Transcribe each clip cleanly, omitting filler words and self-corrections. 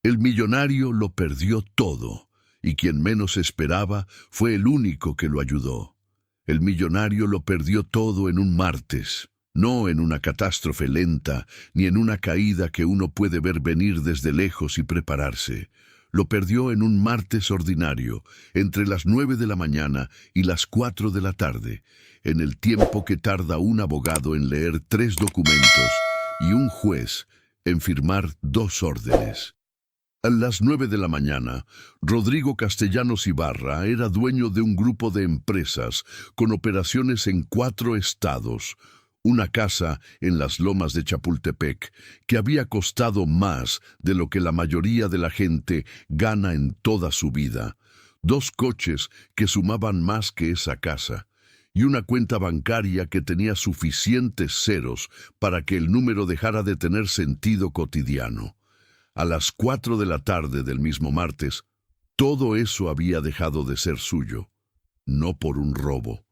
El millonario lo perdió todo, y quien menos esperaba fue el único que lo ayudó. El millonario lo perdió todo en un martes, no en una catástrofe lenta, ni en una caída que uno puede ver venir desde lejos y prepararse. Lo perdió en un martes ordinario, entre las 9 de la mañana y las 4 de la tarde, en el tiempo que tarda un abogado en leer 3 documentos y un juez en firmar 2 órdenes. A las 9 de la mañana, Rodrigo Castellanos Ibarra era dueño de un grupo de empresas con operaciones en 4 estados, una casa en las lomas de Chapultepec que había costado más de lo que la mayoría de la gente gana en toda su vida, 2 coches que sumaban más que esa casa, y una cuenta bancaria que tenía suficientes ceros para que el número dejara de tener sentido cotidiano. A las 4 de la tarde del mismo martes, todo eso había dejado de ser suyo, no por un robo,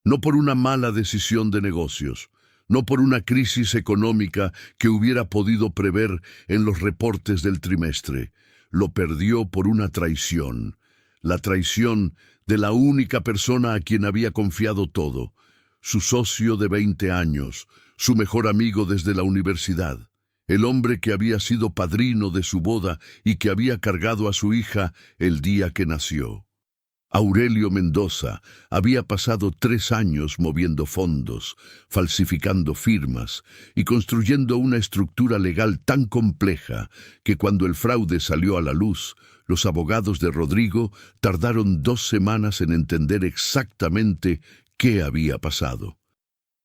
no por una mala decisión de negocios, no por una crisis económica que hubiera podido prever en los reportes del trimestre. Lo perdió por una traición, la traición de la única persona a quien había confiado todo, su socio de 20 años, su mejor amigo desde la universidad. El hombre que había sido padrino de su boda y que había cargado a su hija el día que nació. Aurelio Mendoza había pasado 3 años moviendo fondos, falsificando firmas y construyendo una estructura legal tan compleja que cuando el fraude salió a la luz, los abogados de Rodrigo tardaron 2 semanas en entender exactamente qué había pasado.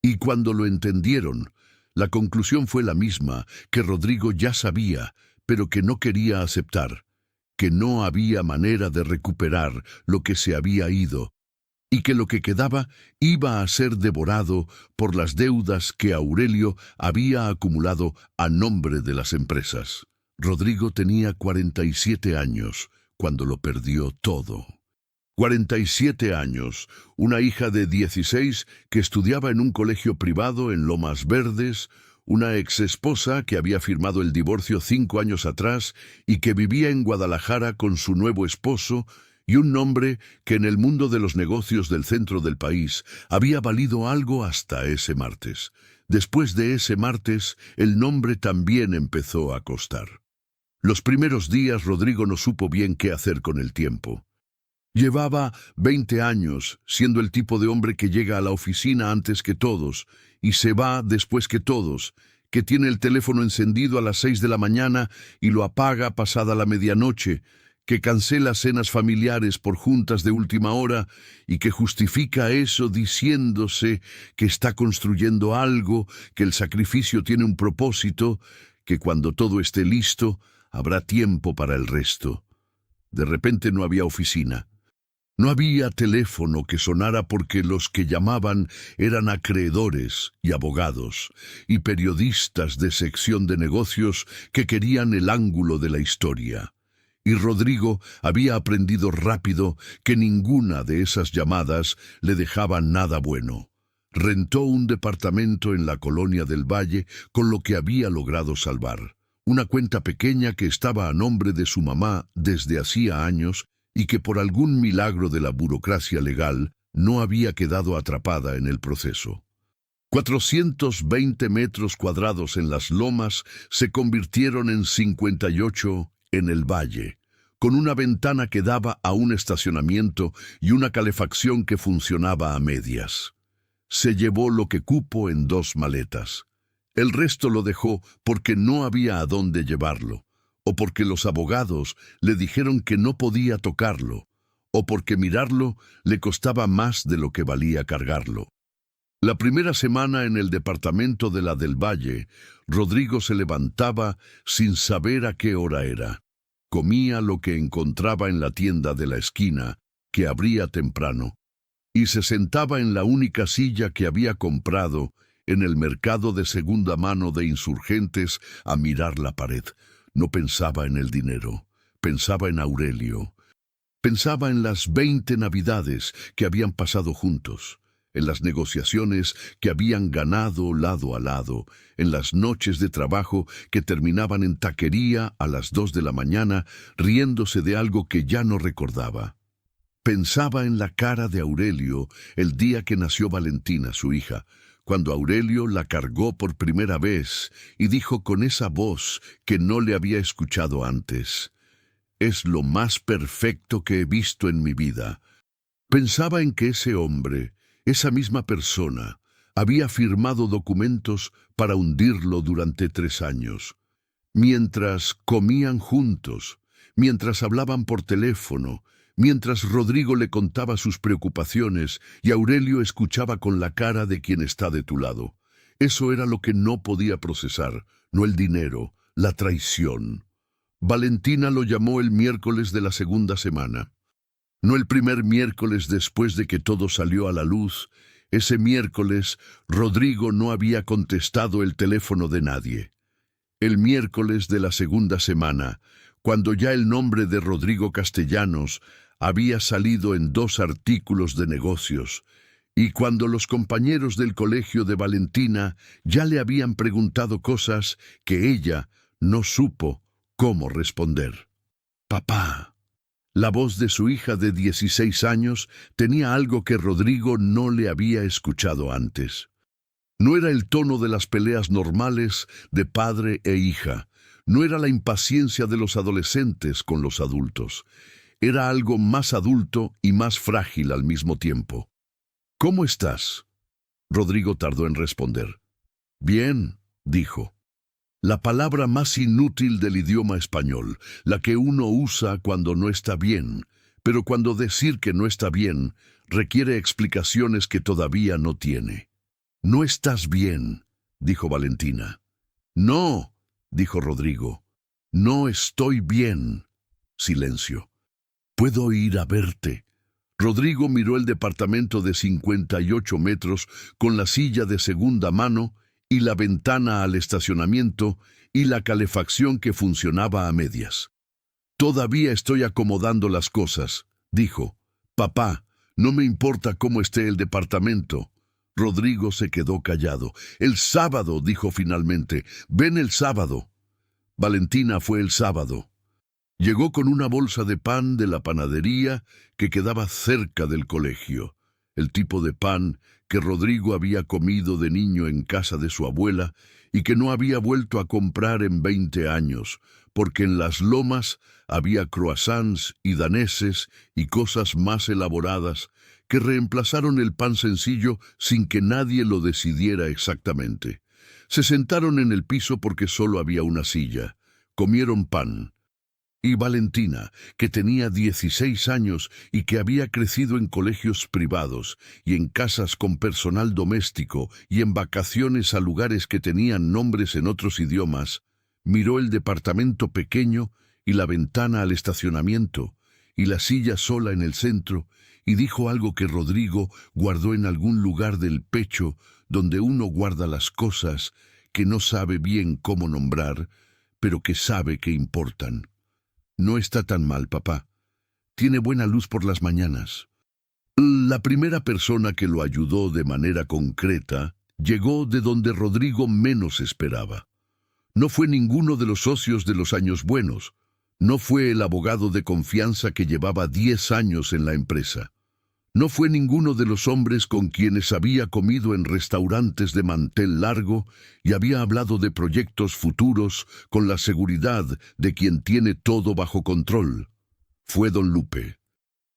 Y cuando lo entendieron, la conclusión fue la misma que Rodrigo ya sabía, pero que no quería aceptar, que no había manera de recuperar lo que se había ido, y que lo que quedaba iba a ser devorado por las deudas que Aurelio había acumulado a nombre de las empresas. Rodrigo tenía 47 años cuando lo perdió todo. 47 años, una hija de 16 que estudiaba en un colegio privado en Lomas Verdes, una exesposa que había firmado el divorcio 5 años atrás y que vivía en Guadalajara con su nuevo esposo, y un nombre que en el mundo de los negocios del centro del país había valido algo hasta ese martes. Después de ese martes, el nombre también empezó a costar. Los primeros días Rodrigo no supo bien qué hacer con el tiempo. Llevaba 20 años siendo el tipo de hombre que llega a la oficina antes que todos y se va después que todos, que tiene el teléfono encendido a las 6 de la mañana y lo apaga pasada la medianoche, que cancela cenas familiares por juntas de última hora y que justifica eso diciéndose que está construyendo algo, que el sacrificio tiene un propósito, que cuando todo esté listo habrá tiempo para el resto. De repente no había oficina. No había teléfono que sonara porque los que llamaban eran acreedores y abogados y periodistas de sección de negocios que querían el ángulo de la historia. Y Rodrigo había aprendido rápido que ninguna de esas llamadas le dejaba nada bueno. Rentó un departamento en la colonia del Valle con lo que había logrado salvar. Una cuenta pequeña que estaba a nombre de su mamá desde hacía años y que por algún milagro de la burocracia legal no había quedado atrapada en el proceso. 420 metros cuadrados en las lomas se convirtieron en 58 en el valle, con una ventana que daba a un estacionamiento y una calefacción que funcionaba a medias. Se llevó lo que cupo en 2 maletas. El resto lo dejó porque no había a dónde llevarlo, o porque los abogados le dijeron que no podía tocarlo, o porque mirarlo le costaba más de lo que valía cargarlo. La primera semana en el departamento de la del Valle, Rodrigo se levantaba sin saber a qué hora era. Comía lo que encontraba en la tienda de la esquina, que abría temprano, y se sentaba en la única silla que había comprado en el mercado de segunda mano de Insurgentes a mirar la pared. No pensaba en el dinero, pensaba en Aurelio. Pensaba en las 20 Navidades que habían pasado juntos, en las negociaciones que habían ganado lado a lado, en las noches de trabajo que terminaban en taquería a las 2 de la mañana, riéndose de algo que ya no recordaba. Pensaba en la cara de Aurelio el día que nació Valentina, su hija, cuando Aurelio la cargó por primera vez y dijo con esa voz que no le había escuchado antes: «Es lo más perfecto que he visto en mi vida». Pensaba en que ese hombre, esa misma persona, había firmado documentos para hundirlo durante 3 años. Mientras comían juntos, mientras hablaban por teléfono, mientras Rodrigo le contaba sus preocupaciones y Aurelio escuchaba con la cara de quien está de tu lado. Eso era lo que no podía procesar, no el dinero, la traición. Valentina lo llamó el miércoles de la segunda semana. No el primer miércoles después de que todo salió a la luz. Ese miércoles, Rodrigo no había contestado el teléfono de nadie. El miércoles de la segunda semana, cuando ya el nombre de Rodrigo Castellanos había salido en 2 artículos de negocios, y cuando los compañeros del colegio de Valentina ya le habían preguntado cosas que ella no supo cómo responder. «Papá». La voz de su hija de 16 años tenía algo que Rodrigo no le había escuchado antes. No era el tono de las peleas normales de padre e hija, no era la impaciencia de los adolescentes con los adultos. Era algo más adulto y más frágil al mismo tiempo. «¿Cómo estás?». Rodrigo tardó en responder. «Bien», dijo. La palabra más inútil del idioma español, la que uno usa cuando no está bien, pero cuando decir que no está bien requiere explicaciones que todavía no tiene. «No estás bien», dijo Valentina. «No», dijo Rodrigo. «No estoy bien». Silencio. «¿Puedo ir a verte?». Rodrigo miró el departamento de 58 metros con la silla de segunda mano y la ventana al estacionamiento y la calefacción que funcionaba a medias. «Todavía estoy acomodando las cosas», dijo. «Papá, no me importa cómo esté el departamento». Rodrigo se quedó callado. «El sábado», dijo finalmente. «Ven el sábado». Valentina fue el sábado. Llegó con una bolsa de pan de la panadería que quedaba cerca del colegio, el tipo de pan que Rodrigo había comido de niño en casa de su abuela y que no había vuelto a comprar en 20 años, porque en las lomas había croissants y daneses y cosas más elaboradas que reemplazaron el pan sencillo sin que nadie lo decidiera exactamente. Se sentaron en el piso porque solo había una silla. Comieron pan. Y Valentina, que tenía 16 años y que había crecido en colegios privados y en casas con personal doméstico y en vacaciones a lugares que tenían nombres en otros idiomas, miró el departamento pequeño y la ventana al estacionamiento y la silla sola en el centro y dijo algo que Rodrigo guardó en algún lugar del pecho donde uno guarda las cosas que no sabe bien cómo nombrar, pero que sabe que importan. «No está tan mal, papá. Tiene buena luz por las mañanas». La primera persona que lo ayudó de manera concreta llegó de donde Rodrigo menos esperaba. No fue ninguno de los socios de los años buenos. No fue el abogado de confianza que llevaba 10 años en la empresa. No fue ninguno de los hombres con quienes había comido en restaurantes de mantel largo y había hablado de proyectos futuros con la seguridad de quien tiene todo bajo control. Fue don Lupe.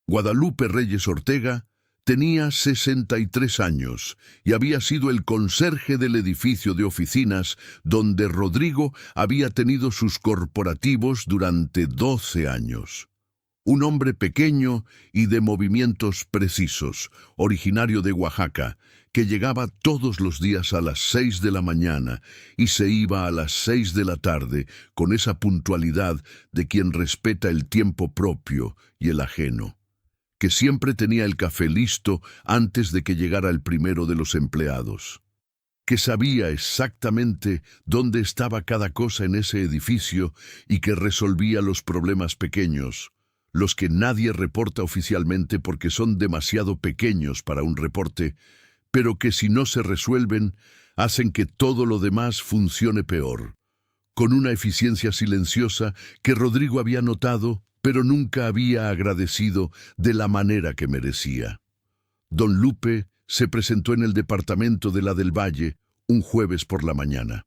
Guadalupe Reyes Ortega tenía 63 años y había sido el conserje del edificio de oficinas donde Rodrigo había tenido sus corporativos durante 12 años. Un hombre pequeño y de movimientos precisos, originario de Oaxaca, que llegaba todos los días a las 6 de la mañana y se iba a las 6 de la tarde con esa puntualidad de quien respeta el tiempo propio y el ajeno, que siempre tenía el café listo antes de que llegara el primero de los empleados, que sabía exactamente dónde estaba cada cosa en ese edificio y que resolvía los problemas pequeños, los que nadie reporta oficialmente porque son demasiado pequeños para un reporte, pero que si no se resuelven, hacen que todo lo demás funcione peor, con una eficiencia silenciosa que Rodrigo había notado, pero nunca había agradecido de la manera que merecía. Don Lupe se presentó en el departamento de la del Valle un jueves por la mañana.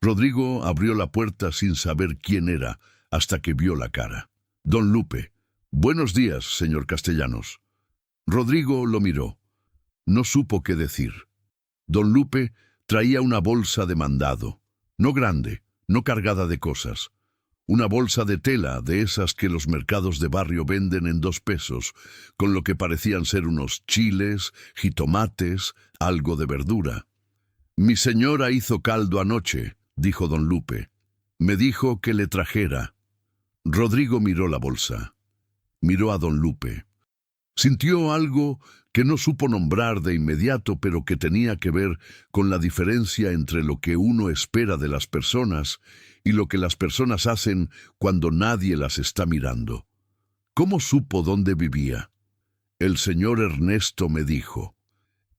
Rodrigo abrió la puerta sin saber quién era, hasta que vio la cara. Don Lupe. Buenos días, señor Castellanos. Rodrigo lo miró. No supo qué decir. Don Lupe traía una bolsa de mandado. No grande, no cargada de cosas. Una bolsa de tela, de esas que los mercados de barrio venden en 2 pesos, con lo que parecían ser unos chiles, jitomates, algo de verdura. Mi señora hizo caldo anoche, dijo don Lupe. Me dijo que le trajera. Rodrigo miró la bolsa. Miró a don Lupe. Sintió algo que no supo nombrar de inmediato, pero que tenía que ver con la diferencia entre lo que uno espera de las personas y lo que las personas hacen cuando nadie las está mirando. ¿Cómo supo dónde vivía? El señor Ernesto me dijo.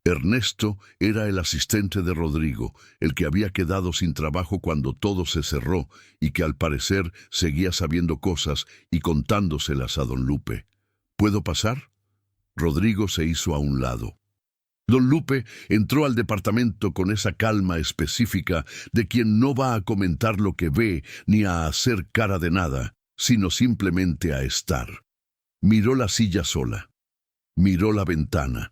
Ernesto era el asistente de Rodrigo, el que había quedado sin trabajo cuando todo se cerró y que al parecer seguía sabiendo cosas y contándoselas a don Lupe. ¿Puedo pasar? Rodrigo se hizo a un lado. Don Lupe entró al departamento con esa calma específica de quien no va a comentar lo que ve ni a hacer cara de nada, sino simplemente a estar. Miró la silla sola. Miró la ventana.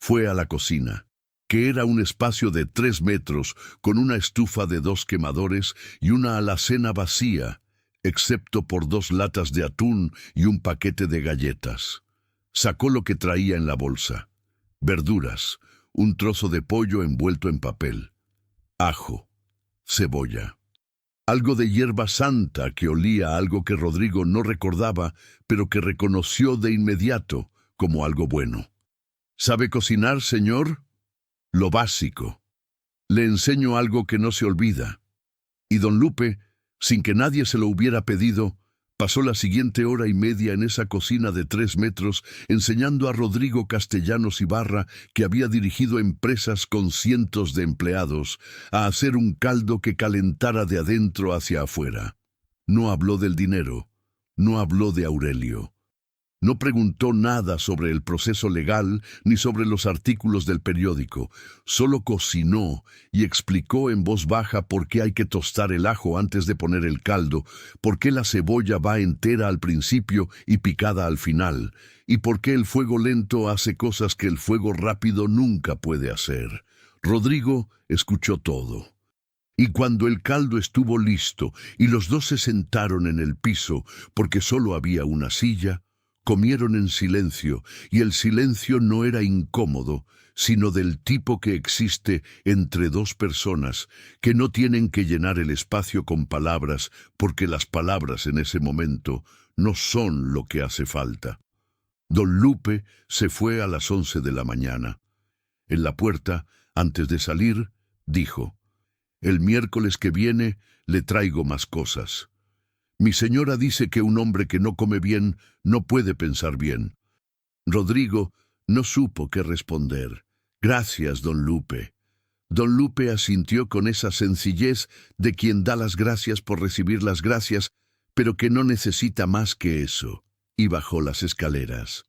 Fue a la cocina, que era un espacio de 3 metros con una estufa de 2 quemadores y una alacena vacía, excepto por 2 latas de atún y un paquete de galletas. Sacó lo que traía en la bolsa. Verduras, un trozo de pollo envuelto en papel, ajo, cebolla. Algo de hierba santa que olía a algo que Rodrigo no recordaba, pero que reconoció de inmediato como algo bueno. ¿Sabe cocinar, señor? Lo básico. Le enseño algo que no se olvida. Y don Lupe, sin que nadie se lo hubiera pedido, pasó la siguiente hora y media en esa cocina de 3 metros enseñando a Rodrigo Castellanos Ibarra, que había dirigido empresas con cientos de empleados, a hacer un caldo que calentara de adentro hacia afuera. No habló del dinero, no habló de Aurelio. No preguntó nada sobre el proceso legal ni sobre los artículos del periódico. Solo cocinó y explicó en voz baja por qué hay que tostar el ajo antes de poner el caldo, por qué la cebolla va entera al principio y picada al final, y por qué el fuego lento hace cosas que el fuego rápido nunca puede hacer. Rodrigo escuchó todo. Y cuando el caldo estuvo listo y los 2 se sentaron en el piso, porque solo había una silla, comieron en silencio, y el silencio no era incómodo, sino del tipo que existe entre 2 personas que no tienen que llenar el espacio con palabras, porque las palabras en ese momento no son lo que hace falta. Don Lupe se fue a las 11 de la mañana. En la puerta, antes de salir, dijo: «El miércoles que viene le traigo más cosas. Mi señora dice que un hombre que no come bien no puede pensar bien». Rodrigo no supo qué responder. «Gracias, don Lupe». Don Lupe asintió con esa sencillez de quien da las gracias por recibir las gracias, pero que no necesita más que eso, y bajó las escaleras.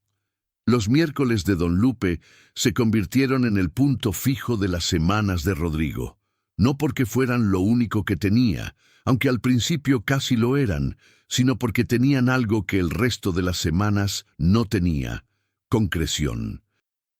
Los miércoles de don Lupe se convirtieron en el punto fijo de las semanas de Rodrigo. No porque fueran lo único que tenía, aunque al principio casi lo eran, sino porque tenían algo que el resto de las semanas no tenía: concreción.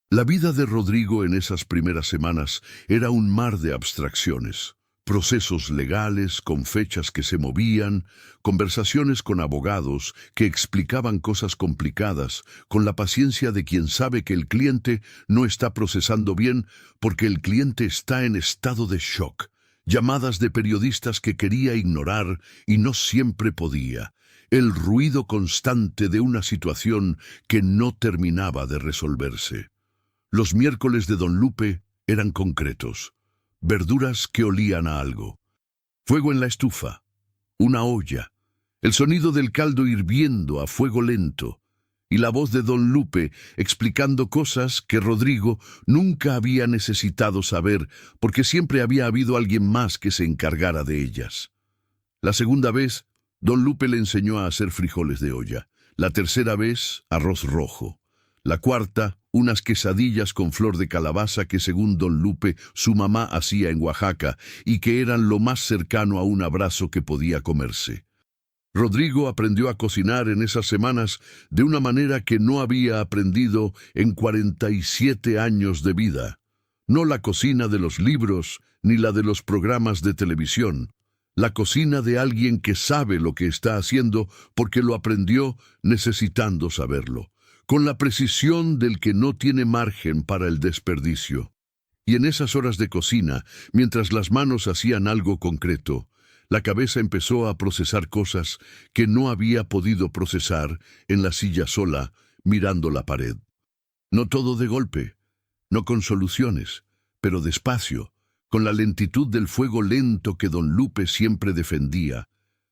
La vida de Rodrigo en esas primeras semanas era un mar de abstracciones. Procesos legales con fechas que se movían, conversaciones con abogados que explicaban cosas complicadas, con la paciencia de quien sabe que el cliente no está procesando bien porque el cliente está en estado de shock, llamadas de periodistas que quería ignorar y no siempre podía, el ruido constante de una situación que no terminaba de resolverse. Los miércoles de don Lupe eran concretos. Verduras que olían a algo. Fuego en la estufa. Una olla. El sonido del caldo hirviendo a fuego lento. y la voz de don Lupe explicando cosas que Rodrigo nunca había necesitado saber porque siempre había habido alguien más que se encargara de ellas. La segunda vez, don Lupe le enseñó a hacer frijoles de olla. La tercera vez, arroz rojo. La cuarta, unas quesadillas con flor de calabaza que según don Lupe su mamá hacía en Oaxaca y que eran lo más cercano a un abrazo que podía comerse. Rodrigo aprendió a cocinar en esas semanas de una manera que no había aprendido en 47 años de vida. No la cocina de los libros ni la de los programas de televisión. La cocina de alguien que sabe lo que está haciendo porque lo aprendió necesitando saberlo, con la precisión del que no tiene margen para el desperdicio. Y en esas horas de cocina, mientras las manos hacían algo concreto, la cabeza empezó a procesar cosas que no había podido procesar en la silla sola, mirando la pared. No todo de golpe, no con soluciones, pero despacio, con la lentitud del fuego lento que don Lupe siempre defendía.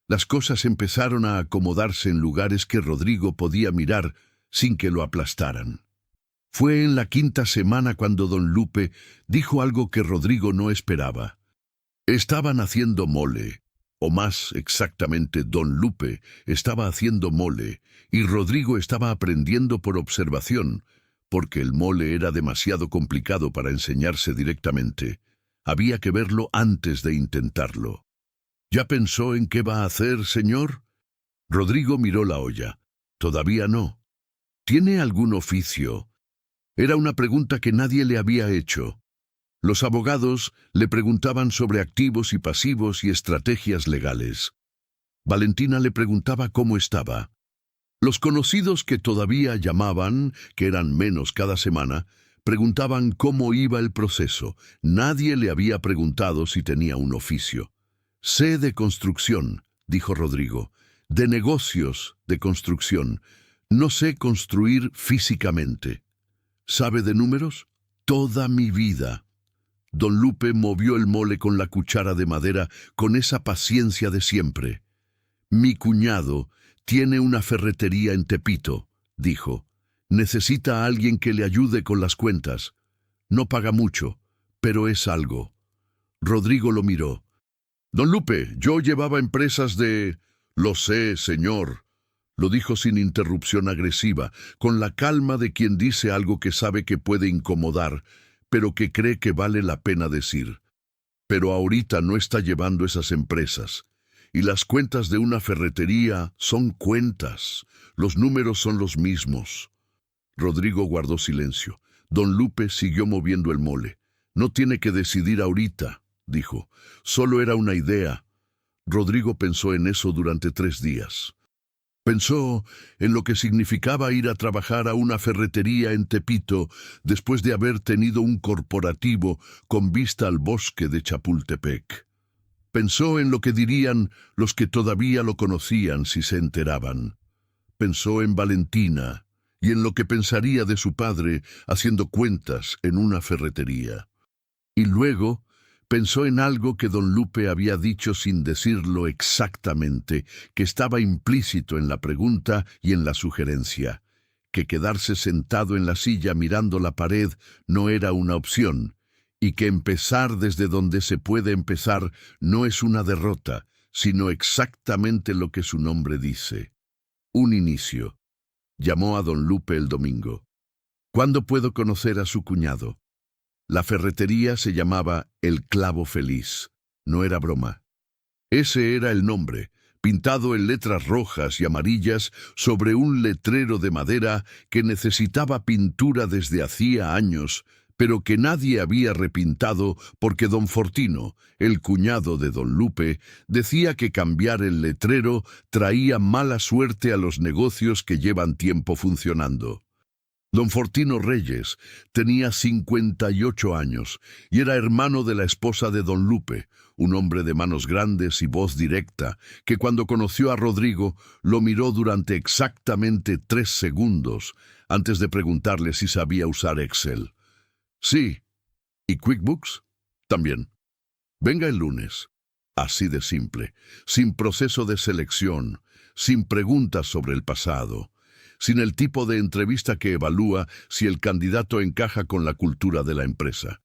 Las cosas empezaron a acomodarse en lugares que Rodrigo podía mirar sin que lo aplastaran. Fue en la quinta semana cuando don Lupe dijo algo que Rodrigo no esperaba. Estaban haciendo mole, o más exactamente don Lupe estaba haciendo mole, y Rodrigo estaba aprendiendo por observación, porque el mole era demasiado complicado para enseñarse directamente. Había que verlo antes de intentarlo. ¿Ya pensó en qué va a hacer, señor? Rodrigo miró la olla. Todavía no. ¿Tiene algún oficio? Era una pregunta que nadie le había hecho. Los abogados le preguntaban sobre activos y pasivos y estrategias legales. Valentina le preguntaba cómo estaba. Los conocidos que todavía llamaban, que eran menos cada semana, preguntaban cómo iba el proceso. Nadie le había preguntado si tenía un oficio. Sé de construcción, dijo Rodrigo. De negocios de construcción. No sé construir físicamente. ¿Sabe de números? Toda mi vida. Don Lupe movió el mole con la cuchara de madera con esa paciencia de siempre. Mi cuñado tiene una ferretería en Tepito, dijo. Necesita a alguien que le ayude con las cuentas. No paga mucho, pero es algo. Rodrigo lo miró. Don Lupe, yo llevaba empresas de... Lo sé, señor. Lo dijo sin interrupción agresiva, con la calma de quien dice algo que sabe que puede incomodar, pero que cree que vale la pena decir. Pero ahorita no está llevando esas empresas. Y las cuentas de una ferretería son cuentas. Los números son los mismos. Rodrigo guardó silencio. Don Lupe siguió moviendo el mole. No tiene que decidir ahorita, dijo. Solo era una idea. Rodrigo pensó en eso durante 3 días. Pensó en lo que significaba ir a trabajar a una ferretería en Tepito después de haber tenido un corporativo con vista al bosque de Chapultepec. Pensó en lo que dirían los que todavía lo conocían si se enteraban. Pensó en Valentina y en lo que pensaría de su padre haciendo cuentas en una ferretería. Y luego pensó en algo que don Lupe había dicho sin decirlo exactamente, que estaba implícito en la pregunta y en la sugerencia, que quedarse sentado en la silla mirando la pared no era una opción, y que empezar desde donde se puede empezar no es una derrota, sino exactamente lo que su nombre dice. Un inicio. Llamó a don Lupe el domingo. ¿Cuándo puedo conocer a su cuñado? La ferretería se llamaba El Clavo Feliz. No era broma. Ese era el nombre, pintado en letras rojas y amarillas sobre un letrero de madera que necesitaba pintura desde hacía años, pero que nadie había repintado porque don Fortino, el cuñado de don Lupe, decía que cambiar el letrero traía mala suerte a los negocios que llevan tiempo funcionando. Don Fortino Reyes tenía 58 años y era hermano de la esposa de don Lupe, un hombre de manos grandes y voz directa, que cuando conoció a Rodrigo lo miró durante exactamente 3 segundos antes de preguntarle si sabía usar Excel. Sí. ¿Y QuickBooks? También. Venga el lunes. Así de simple, sin proceso de selección, sin preguntas sobre el pasado. sin el tipo de entrevista que evalúa si el candidato encaja con la cultura de la empresa.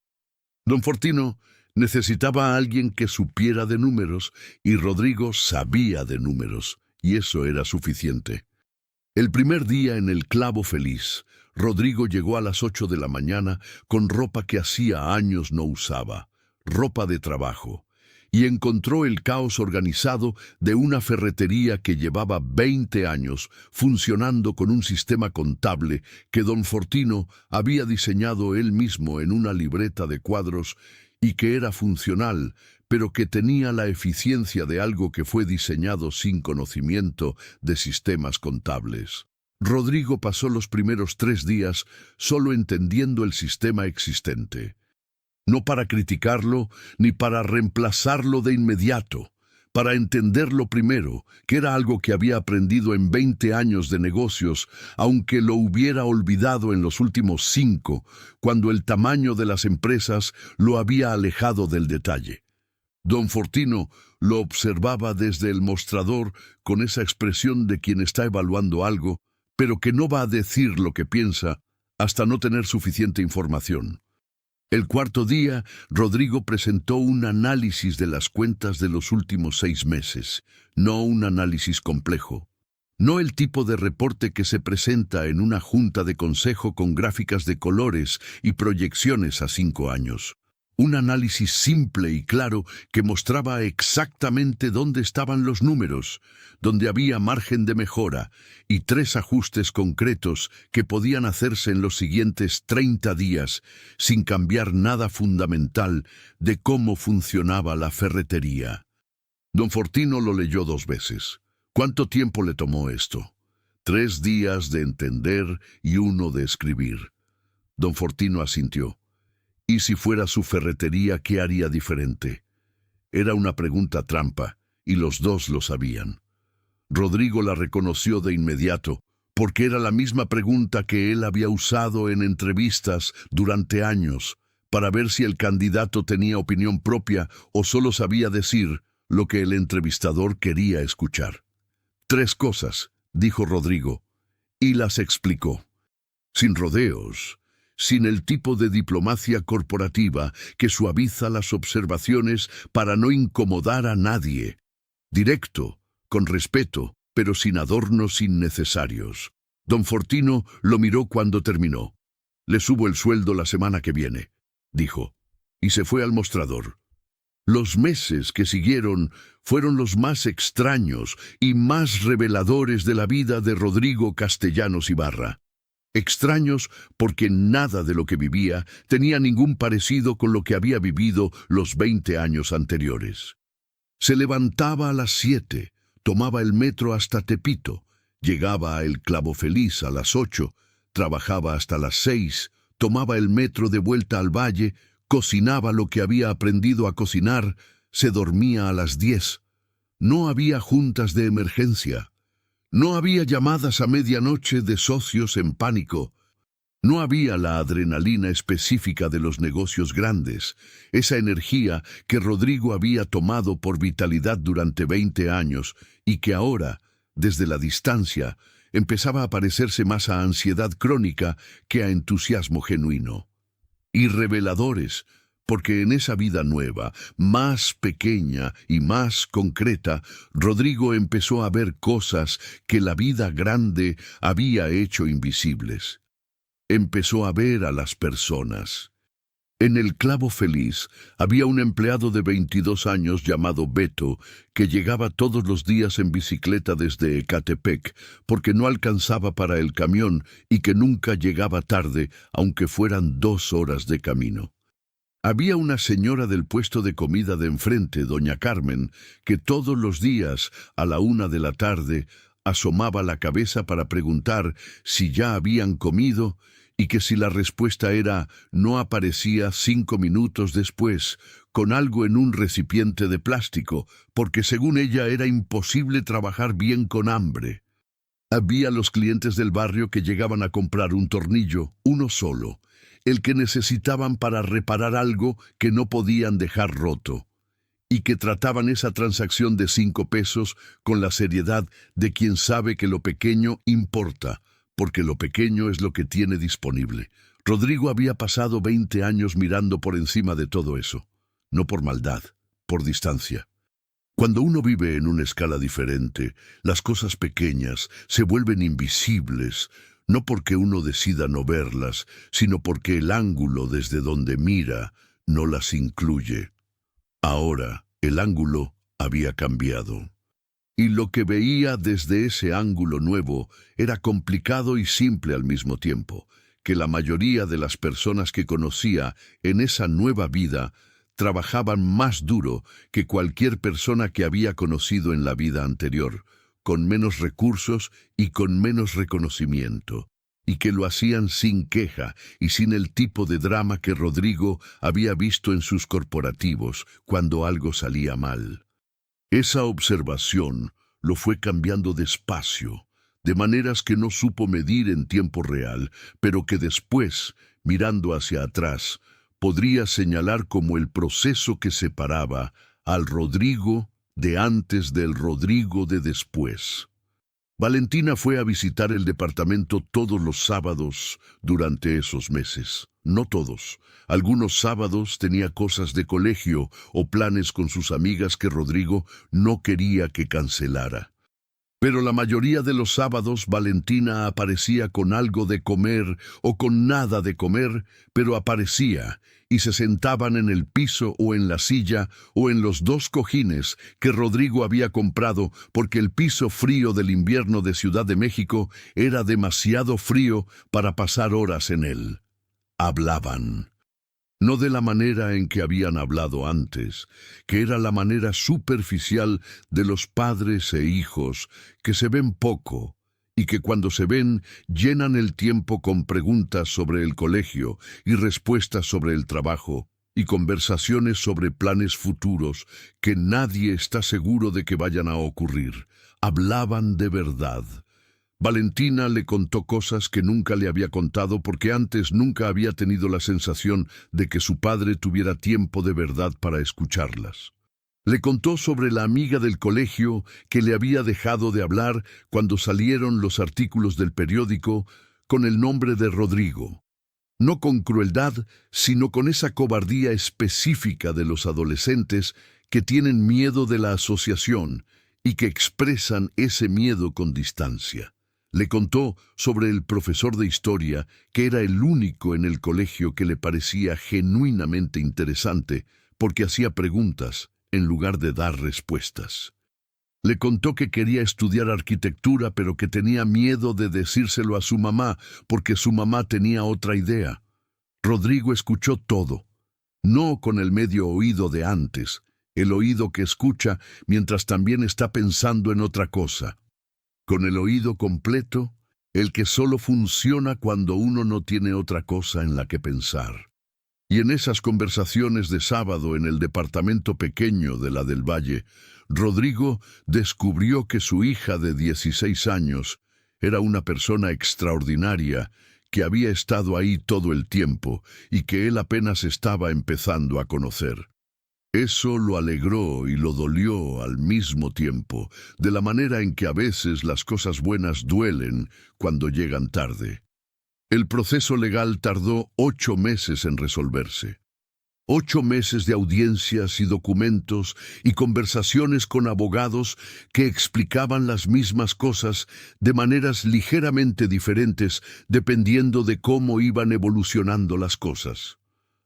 Don Fortino necesitaba a alguien que supiera de números y Rodrigo sabía de números, y eso era suficiente. El primer día en el Clavo Feliz, Rodrigo llegó a las 8 de la mañana con ropa que hacía años no usaba, ropa de trabajo, y encontró el caos organizado de una ferretería que llevaba 20 años funcionando con un sistema contable que don Fortino había diseñado él mismo en una libreta de cuadros y que era funcional, pero que tenía la eficiencia de algo que fue diseñado sin conocimiento de sistemas contables. Rodrigo pasó los primeros 3 días solo entendiendo el sistema existente. No para criticarlo ni para reemplazarlo de inmediato, para entenderlo primero, que era algo que había aprendido en 20 años de negocios, aunque lo hubiera olvidado en los últimos 5, cuando el tamaño de las empresas lo había alejado del detalle. Don Fortino lo observaba desde el mostrador con esa expresión de quien está evaluando algo, pero que no va a decir lo que piensa hasta no tener suficiente información. El cuarto día, Rodrigo presentó un análisis de las cuentas de los últimos 6 meses, no un análisis complejo. No el tipo de reporte que se presenta en una junta de consejo con gráficas de colores y proyecciones a 5 años. Un análisis simple y claro que mostraba exactamente dónde estaban los números, donde había margen de mejora y 3 ajustes concretos que podían hacerse en los siguientes 30 días sin cambiar nada fundamental de cómo funcionaba la ferretería. Don Fortino lo leyó 2 veces. ¿Cuánto tiempo le tomó esto? 3 días de entender y 1 de escribir. Don Fortino asintió. ¿Y si fuera su ferretería, qué haría diferente? Era una pregunta trampa, y los 2 lo sabían. Rodrigo la reconoció de inmediato, porque era la misma pregunta que él había usado en entrevistas durante años, para ver si el candidato tenía opinión propia o solo sabía decir lo que el entrevistador quería escuchar. 3 cosas, dijo Rodrigo, y las explicó. Sin rodeos, sin el tipo de diplomacia corporativa que suaviza las observaciones para no incomodar a nadie. Directo, con respeto, pero sin adornos innecesarios. Don Fortino lo miró cuando terminó. «Le subo el sueldo la semana que viene», dijo, y se fue al mostrador. Los meses que siguieron fueron los más extraños y más reveladores de la vida de Rodrigo Castellanos Ibarra. Extraños porque nada de lo que vivía tenía ningún parecido con lo que había vivido los 20 años anteriores. Se levantaba a las 7, tomaba el metro hasta Tepito, llegaba a El Clavo Feliz a las 8, trabajaba hasta las 6, tomaba el metro de vuelta al valle, cocinaba lo que había aprendido a cocinar, se dormía a las 10. No había juntas de emergencia. No había llamadas a medianoche de socios en pánico. No había la adrenalina específica de los negocios grandes, esa energía que Rodrigo había tomado por vitalidad durante 20 años y que ahora, desde la distancia, empezaba a parecerse más a ansiedad crónica que a entusiasmo genuino. Y reveladores, porque en esa vida nueva, más pequeña y más concreta, Rodrigo empezó a ver cosas que la vida grande había hecho invisibles. Empezó a ver a las personas. En El Clavo Feliz había un empleado de 22 años llamado Beto que llegaba todos los días en bicicleta desde Ecatepec porque no alcanzaba para el camión y que nunca llegaba tarde aunque fueran 2 horas de camino. Había una señora del puesto de comida de enfrente, doña Carmen, que todos los días, a la 1 de la tarde, asomaba la cabeza para preguntar si ya habían comido y que si la respuesta era no aparecía 5 minutos después, con algo en un recipiente de plástico, porque según ella era imposible trabajar bien con hambre. Había los clientes del barrio que llegaban a comprar un tornillo, uno solo, el que necesitaban para reparar algo que no podían dejar roto, y que trataban esa transacción de 5 pesos con la seriedad de quien sabe que lo pequeño importa, porque lo pequeño es lo que tiene disponible. Rodrigo había pasado 20 años mirando por encima de todo eso. No por maldad, por distancia. Cuando uno vive en una escala diferente, las cosas pequeñas se vuelven invisibles, no porque uno decida no verlas, sino porque el ángulo desde donde mira no las incluye. Ahora, el ángulo había cambiado. Y lo que veía desde ese ángulo nuevo era complicado y simple al mismo tiempo, que la mayoría de las personas que conocía en esa nueva vida trabajaban más duro que cualquier persona que había conocido en la vida anterior, con menos recursos y con menos reconocimiento, y que lo hacían sin queja y sin el tipo de drama que Rodrigo había visto en sus corporativos cuando algo salía mal. Esa observación lo fue cambiando despacio, de maneras que no supo medir en tiempo real, pero que después, mirando hacia atrás, podría señalar como el proceso que separaba al Rodrigo de antes del Rodrigo de después. Valentina fue a visitar el departamento todos los sábados durante esos meses. No todos. Algunos sábados tenía cosas de colegio o planes con sus amigas que Rodrigo no quería que cancelara. Pero la mayoría de los sábados Valentina aparecía con algo de comer o con nada de comer, pero aparecía, y se sentaban en el piso o en la silla o en los 2 cojines que Rodrigo había comprado porque el piso frío del invierno de Ciudad de México era demasiado frío para pasar horas en él. Hablaban. No de la manera en que habían hablado antes, que era la manera superficial de los padres e hijos que se ven poco y que cuando se ven llenan el tiempo con preguntas sobre el colegio y respuestas sobre el trabajo y conversaciones sobre planes futuros que nadie está seguro de que vayan a ocurrir. Hablaban de verdad. Valentina le contó cosas que nunca le había contado porque antes nunca había tenido la sensación de que su padre tuviera tiempo de verdad para escucharlas. Le contó sobre la amiga del colegio que le había dejado de hablar cuando salieron los artículos del periódico con el nombre de Rodrigo. No con crueldad, sino con esa cobardía específica de los adolescentes que tienen miedo de la asociación y que expresan ese miedo con distancia. Le contó sobre el profesor de historia, que era el único en el colegio que le parecía genuinamente interesante, porque hacía preguntas en lugar de dar respuestas. Le contó que quería estudiar arquitectura, pero que tenía miedo de decírselo a su mamá, porque su mamá tenía otra idea. Rodrigo escuchó todo, no con el medio oído de antes, el oído que escucha mientras también está pensando en otra cosa. Con el oído completo, el que solo funciona cuando uno no tiene otra cosa en la que pensar. Y en esas conversaciones de sábado en el departamento pequeño de la del Valle, Rodrigo descubrió que su hija de 16 años era una persona extraordinaria que había estado ahí todo el tiempo y que él apenas estaba empezando a conocer. Eso lo alegró y lo dolió al mismo tiempo, de la manera en que a veces las cosas buenas duelen cuando llegan tarde. El proceso legal tardó 8 meses en resolverse. 8 meses de audiencias y documentos y conversaciones con abogados que explicaban las mismas cosas de maneras ligeramente diferentes dependiendo de cómo iban evolucionando las cosas.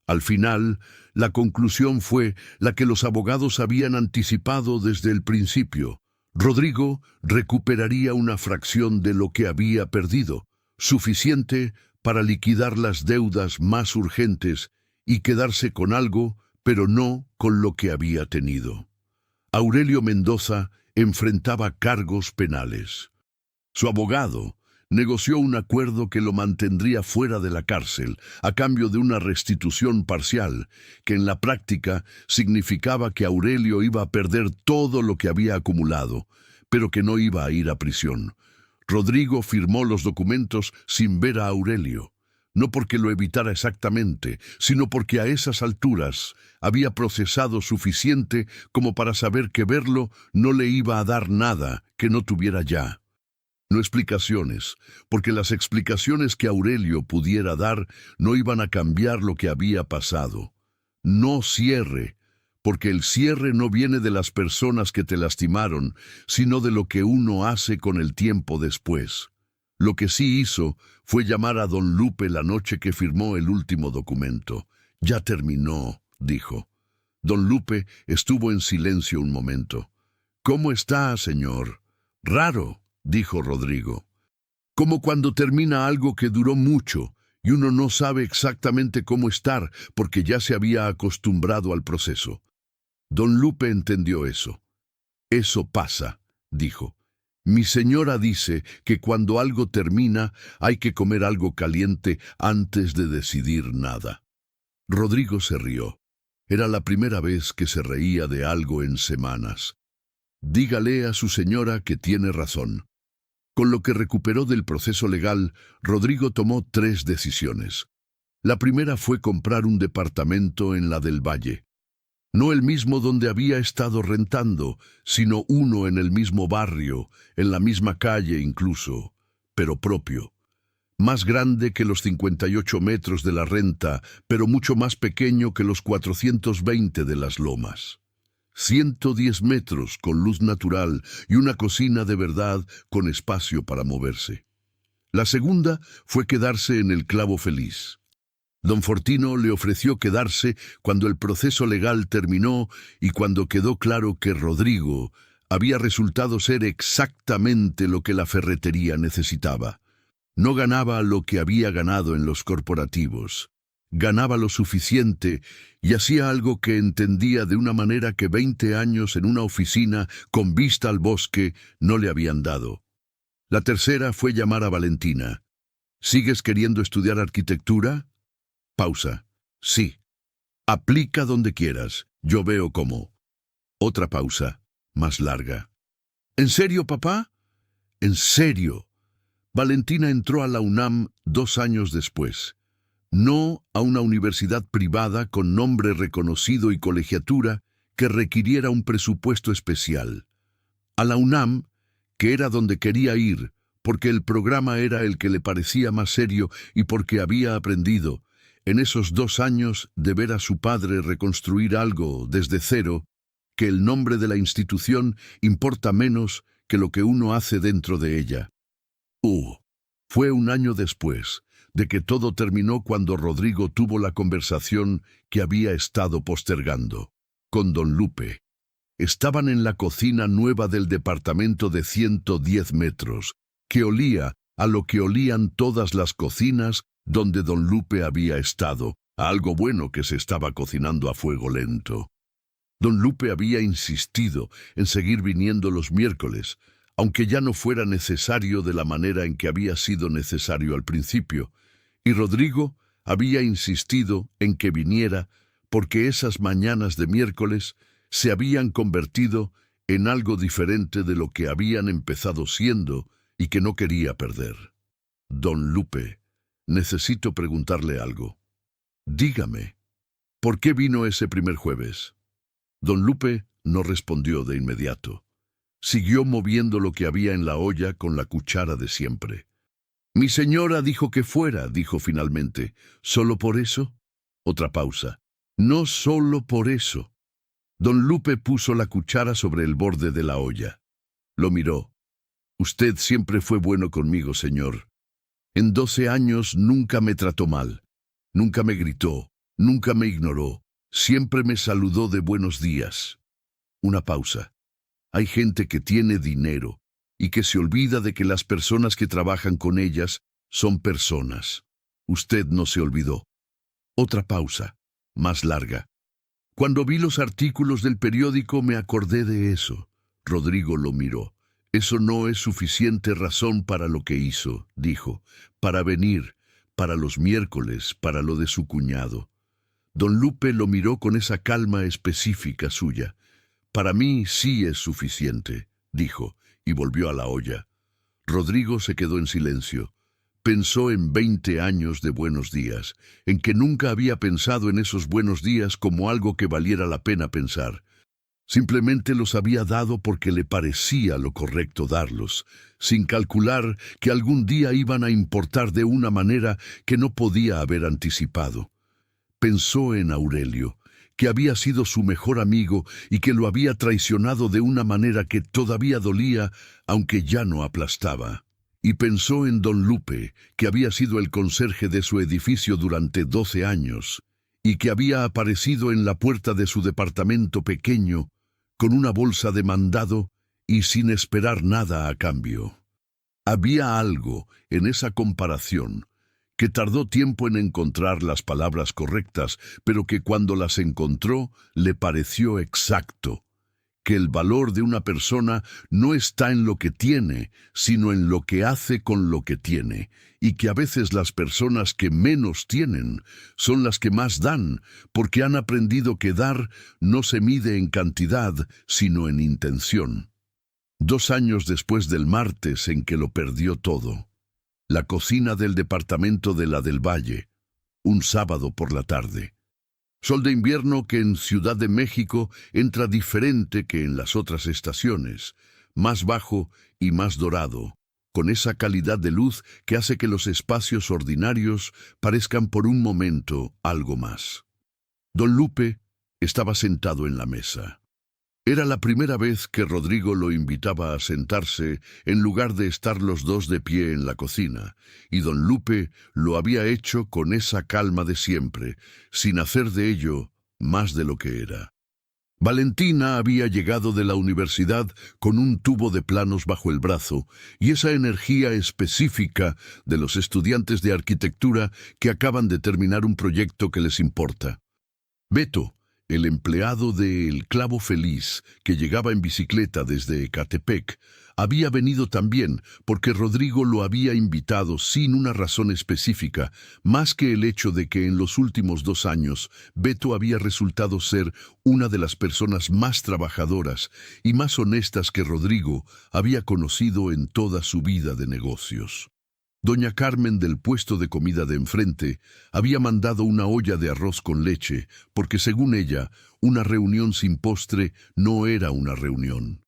Al final, la conclusión fue la que los abogados habían anticipado desde el principio. Rodrigo recuperaría una fracción de lo que había perdido, suficiente para liquidar las deudas más urgentes y quedarse con algo, pero no con lo que había tenido. Aurelio Mendoza enfrentaba cargos penales. Su abogado negoció un acuerdo que lo mantendría fuera de la cárcel a cambio de una restitución parcial, que en la práctica significaba que Aurelio iba a perder todo lo que había acumulado, pero que no iba a ir a prisión. Rodrigo firmó los documentos sin ver a Aurelio, no porque lo evitara exactamente, sino porque a esas alturas había procesado suficiente como para saber que verlo no le iba a dar nada que no tuviera ya. no explicaciones, porque las explicaciones que Aurelio pudiera dar no iban a cambiar lo que había pasado. No cierre, porque el cierre no viene de las personas que te lastimaron, sino de lo que uno hace con el tiempo después. Lo que sí hizo fue llamar a don Lupe la noche que firmó el último documento. Ya terminó, dijo. Don Lupe estuvo en silencio un momento. ¿Cómo está, señor? Raro, dijo Rodrigo. Como cuando termina algo que duró mucho y uno no sabe exactamente cómo estar porque ya se había acostumbrado al proceso. Don Lupe entendió eso. Eso pasa, dijo. Mi señora dice que cuando algo termina hay que comer algo caliente antes de decidir nada. Rodrigo se rió. Era la primera vez que se reía de algo en semanas. Dígale a su señora que tiene razón. Con lo que recuperó del proceso legal, Rodrigo tomó 3 decisiones. La primera fue comprar un departamento en la del Valle. No el mismo donde había estado rentando, sino uno en el mismo barrio, en la misma calle incluso, pero propio. Más grande que los 58 metros de la renta, pero mucho más pequeño que los 420 de las Lomas. 110 metros con luz natural y una cocina de verdad con espacio para moverse. La segunda fue quedarse en el Clavo Feliz. Don Fortino le ofreció quedarse cuando el proceso legal terminó y cuando quedó claro que Rodrigo había resultado ser exactamente lo que la ferretería necesitaba. No ganaba lo que había ganado en los corporativos. Ganaba lo suficiente y hacía algo que entendía de una manera que 20 años en una oficina con vista al bosque no le habían dado. La tercera fue llamar a Valentina. ¿Sigues queriendo estudiar arquitectura? Pausa. Sí. Aplica donde quieras. Yo veo cómo. Otra pausa, más larga. ¿En serio, papá? ¿En serio? Valentina entró a la UNAM 2 años después. No a una universidad privada con nombre reconocido y colegiatura que requiriera un presupuesto especial. A la UNAM, que era donde quería ir, porque el programa era el que le parecía más serio y porque había aprendido, en esos 2 años, de ver a su padre reconstruir algo desde cero, que el nombre de la institución importa menos que lo que uno hace dentro de ella. Fue 1 año después de que todo terminó cuando Rodrigo tuvo la conversación que había estado postergando con don Lupe. Estaban en la cocina nueva del departamento de 110 metros, que olía a lo que olían todas las cocinas donde don Lupe había estado, a algo bueno que se estaba cocinando a fuego lento. Don Lupe había insistido en seguir viniendo los miércoles, aunque ya no fuera necesario de la manera en que había sido necesario al principio, y Rodrigo había insistido en que viniera porque esas mañanas de miércoles se habían convertido en algo diferente de lo que habían empezado siendo y que no quería perder. Don Lupe, necesito preguntarle algo. Dígame, ¿por qué vino ese primer jueves? Don Lupe no respondió de inmediato. Siguió moviendo lo que había en la olla con la cuchara de siempre. Mi señora dijo que fuera, dijo finalmente. ¿Solo por eso? Otra pausa. No solo por eso. Don Lupe puso la cuchara sobre el borde de la olla. Lo miró. Usted siempre fue bueno conmigo, señor. En 12 años nunca me trató mal. Nunca me gritó. Nunca me ignoró. Siempre me saludó de buenos días. Una pausa. Hay gente que tiene dinero y que se olvida de que las personas que trabajan con ellas son personas. Usted no se olvidó. Otra pausa, más larga. Cuando vi los artículos del periódico me acordé de eso. Rodrigo lo miró. Eso no es suficiente razón para lo que hizo, dijo. Para venir, para los miércoles, para lo de su cuñado. Don Lupe lo miró con esa calma específica suya. Para mí sí es suficiente, dijo, y volvió a la olla. Rodrigo se quedó en silencio. Pensó en 20 años de buenos días, en que nunca había pensado en esos buenos días como algo que valiera la pena pensar. Simplemente los había dado porque le parecía lo correcto darlos, sin calcular que algún día iban a importar de una manera que no podía haber anticipado. Pensó en Aurelio, que había sido su mejor amigo y que lo había traicionado de una manera que todavía dolía, aunque ya no aplastaba. Y pensó en don Lupe, que había sido el conserje de su edificio durante 12 años, y que había aparecido en la puerta de su departamento pequeño, con una bolsa de mandado y sin esperar nada a cambio. Había algo en esa comparación que tardó tiempo en encontrar las palabras correctas, pero que cuando las encontró le pareció exacto, que el valor de una persona no está en lo que tiene, sino en lo que hace con lo que tiene, y que a veces las personas que menos tienen son las que más dan, porque han aprendido que dar no se mide en cantidad, sino en intención. 2 años después del martes en que lo perdió todo, la cocina del departamento de la del Valle, un sábado por la tarde. Sol de invierno que en Ciudad de México entra diferente que en las otras estaciones, más bajo y más dorado, con esa calidad de luz que hace que los espacios ordinarios parezcan por un momento algo más. Don Lupe estaba sentado en la mesa. Era la primera vez que Rodrigo lo invitaba a sentarse en lugar de estar los dos de pie en la cocina, y don Lupe lo había hecho con esa calma de siempre, sin hacer de ello más de lo que era. Valentina había llegado de la universidad con un tubo de planos bajo el brazo y esa energía específica de los estudiantes de arquitectura que acaban de terminar un proyecto que les importa. Beto, el empleado de El Clavo Feliz, que llegaba en bicicleta desde Ecatepec, había venido también porque Rodrigo lo había invitado sin una razón específica, más que el hecho de que en los últimos 2 años Beto había resultado ser una de las personas más trabajadoras y más honestas que Rodrigo había conocido en toda su vida de negocios. Doña Carmen del puesto de comida de enfrente había mandado una olla de arroz con leche, porque según ella, una reunión sin postre no era una reunión.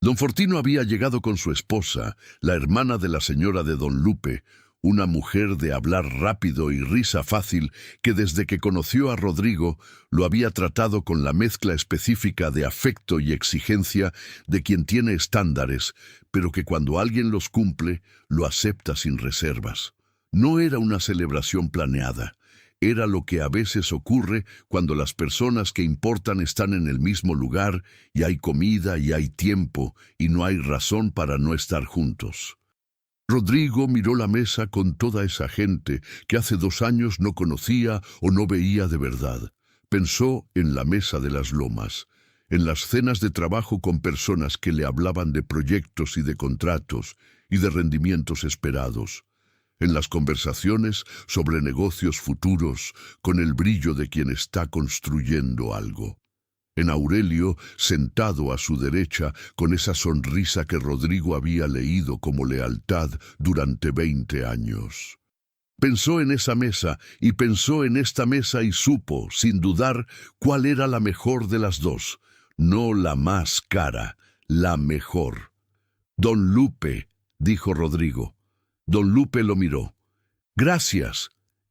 Don Fortino había llegado con su esposa, la hermana de la señora de don Lupe, una mujer de hablar rápido y risa fácil que desde que conoció a Rodrigo lo había tratado con la mezcla específica de afecto y exigencia de quien tiene estándares, pero que cuando alguien los cumple, lo acepta sin reservas. No era una celebración planeada, era lo que a veces ocurre cuando las personas que importan están en el mismo lugar y hay comida y hay tiempo y no hay razón para no estar juntos. Rodrigo miró la mesa con toda esa gente que hace 2 años no conocía o no veía de verdad. Pensó en la mesa de las lomas, en las cenas de trabajo con personas que le hablaban de proyectos y de contratos y de rendimientos esperados, en las conversaciones sobre negocios futuros con el brillo de quien está construyendo algo. En Aurelio, sentado a su derecha, con esa sonrisa que Rodrigo había leído como lealtad durante 20 años. Pensó en esa mesa y pensó en esta mesa y supo, sin dudar, cuál era la mejor de las dos. No la más cara, la mejor. Don Lupe, dijo Rodrigo. Don Lupe lo miró. Gracias.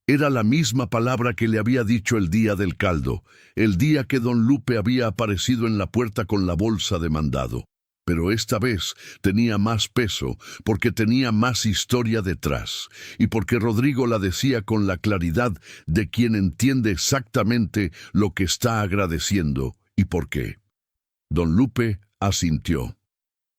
Era la misma palabra que le había dicho el día del caldo, el día que don Lupe había aparecido en la puerta con la bolsa de mandado. Pero esta vez tenía más peso, porque tenía más historia detrás, y porque Rodrigo la decía con la claridad de quien entiende exactamente lo que está agradeciendo y por qué. Don Lupe asintió,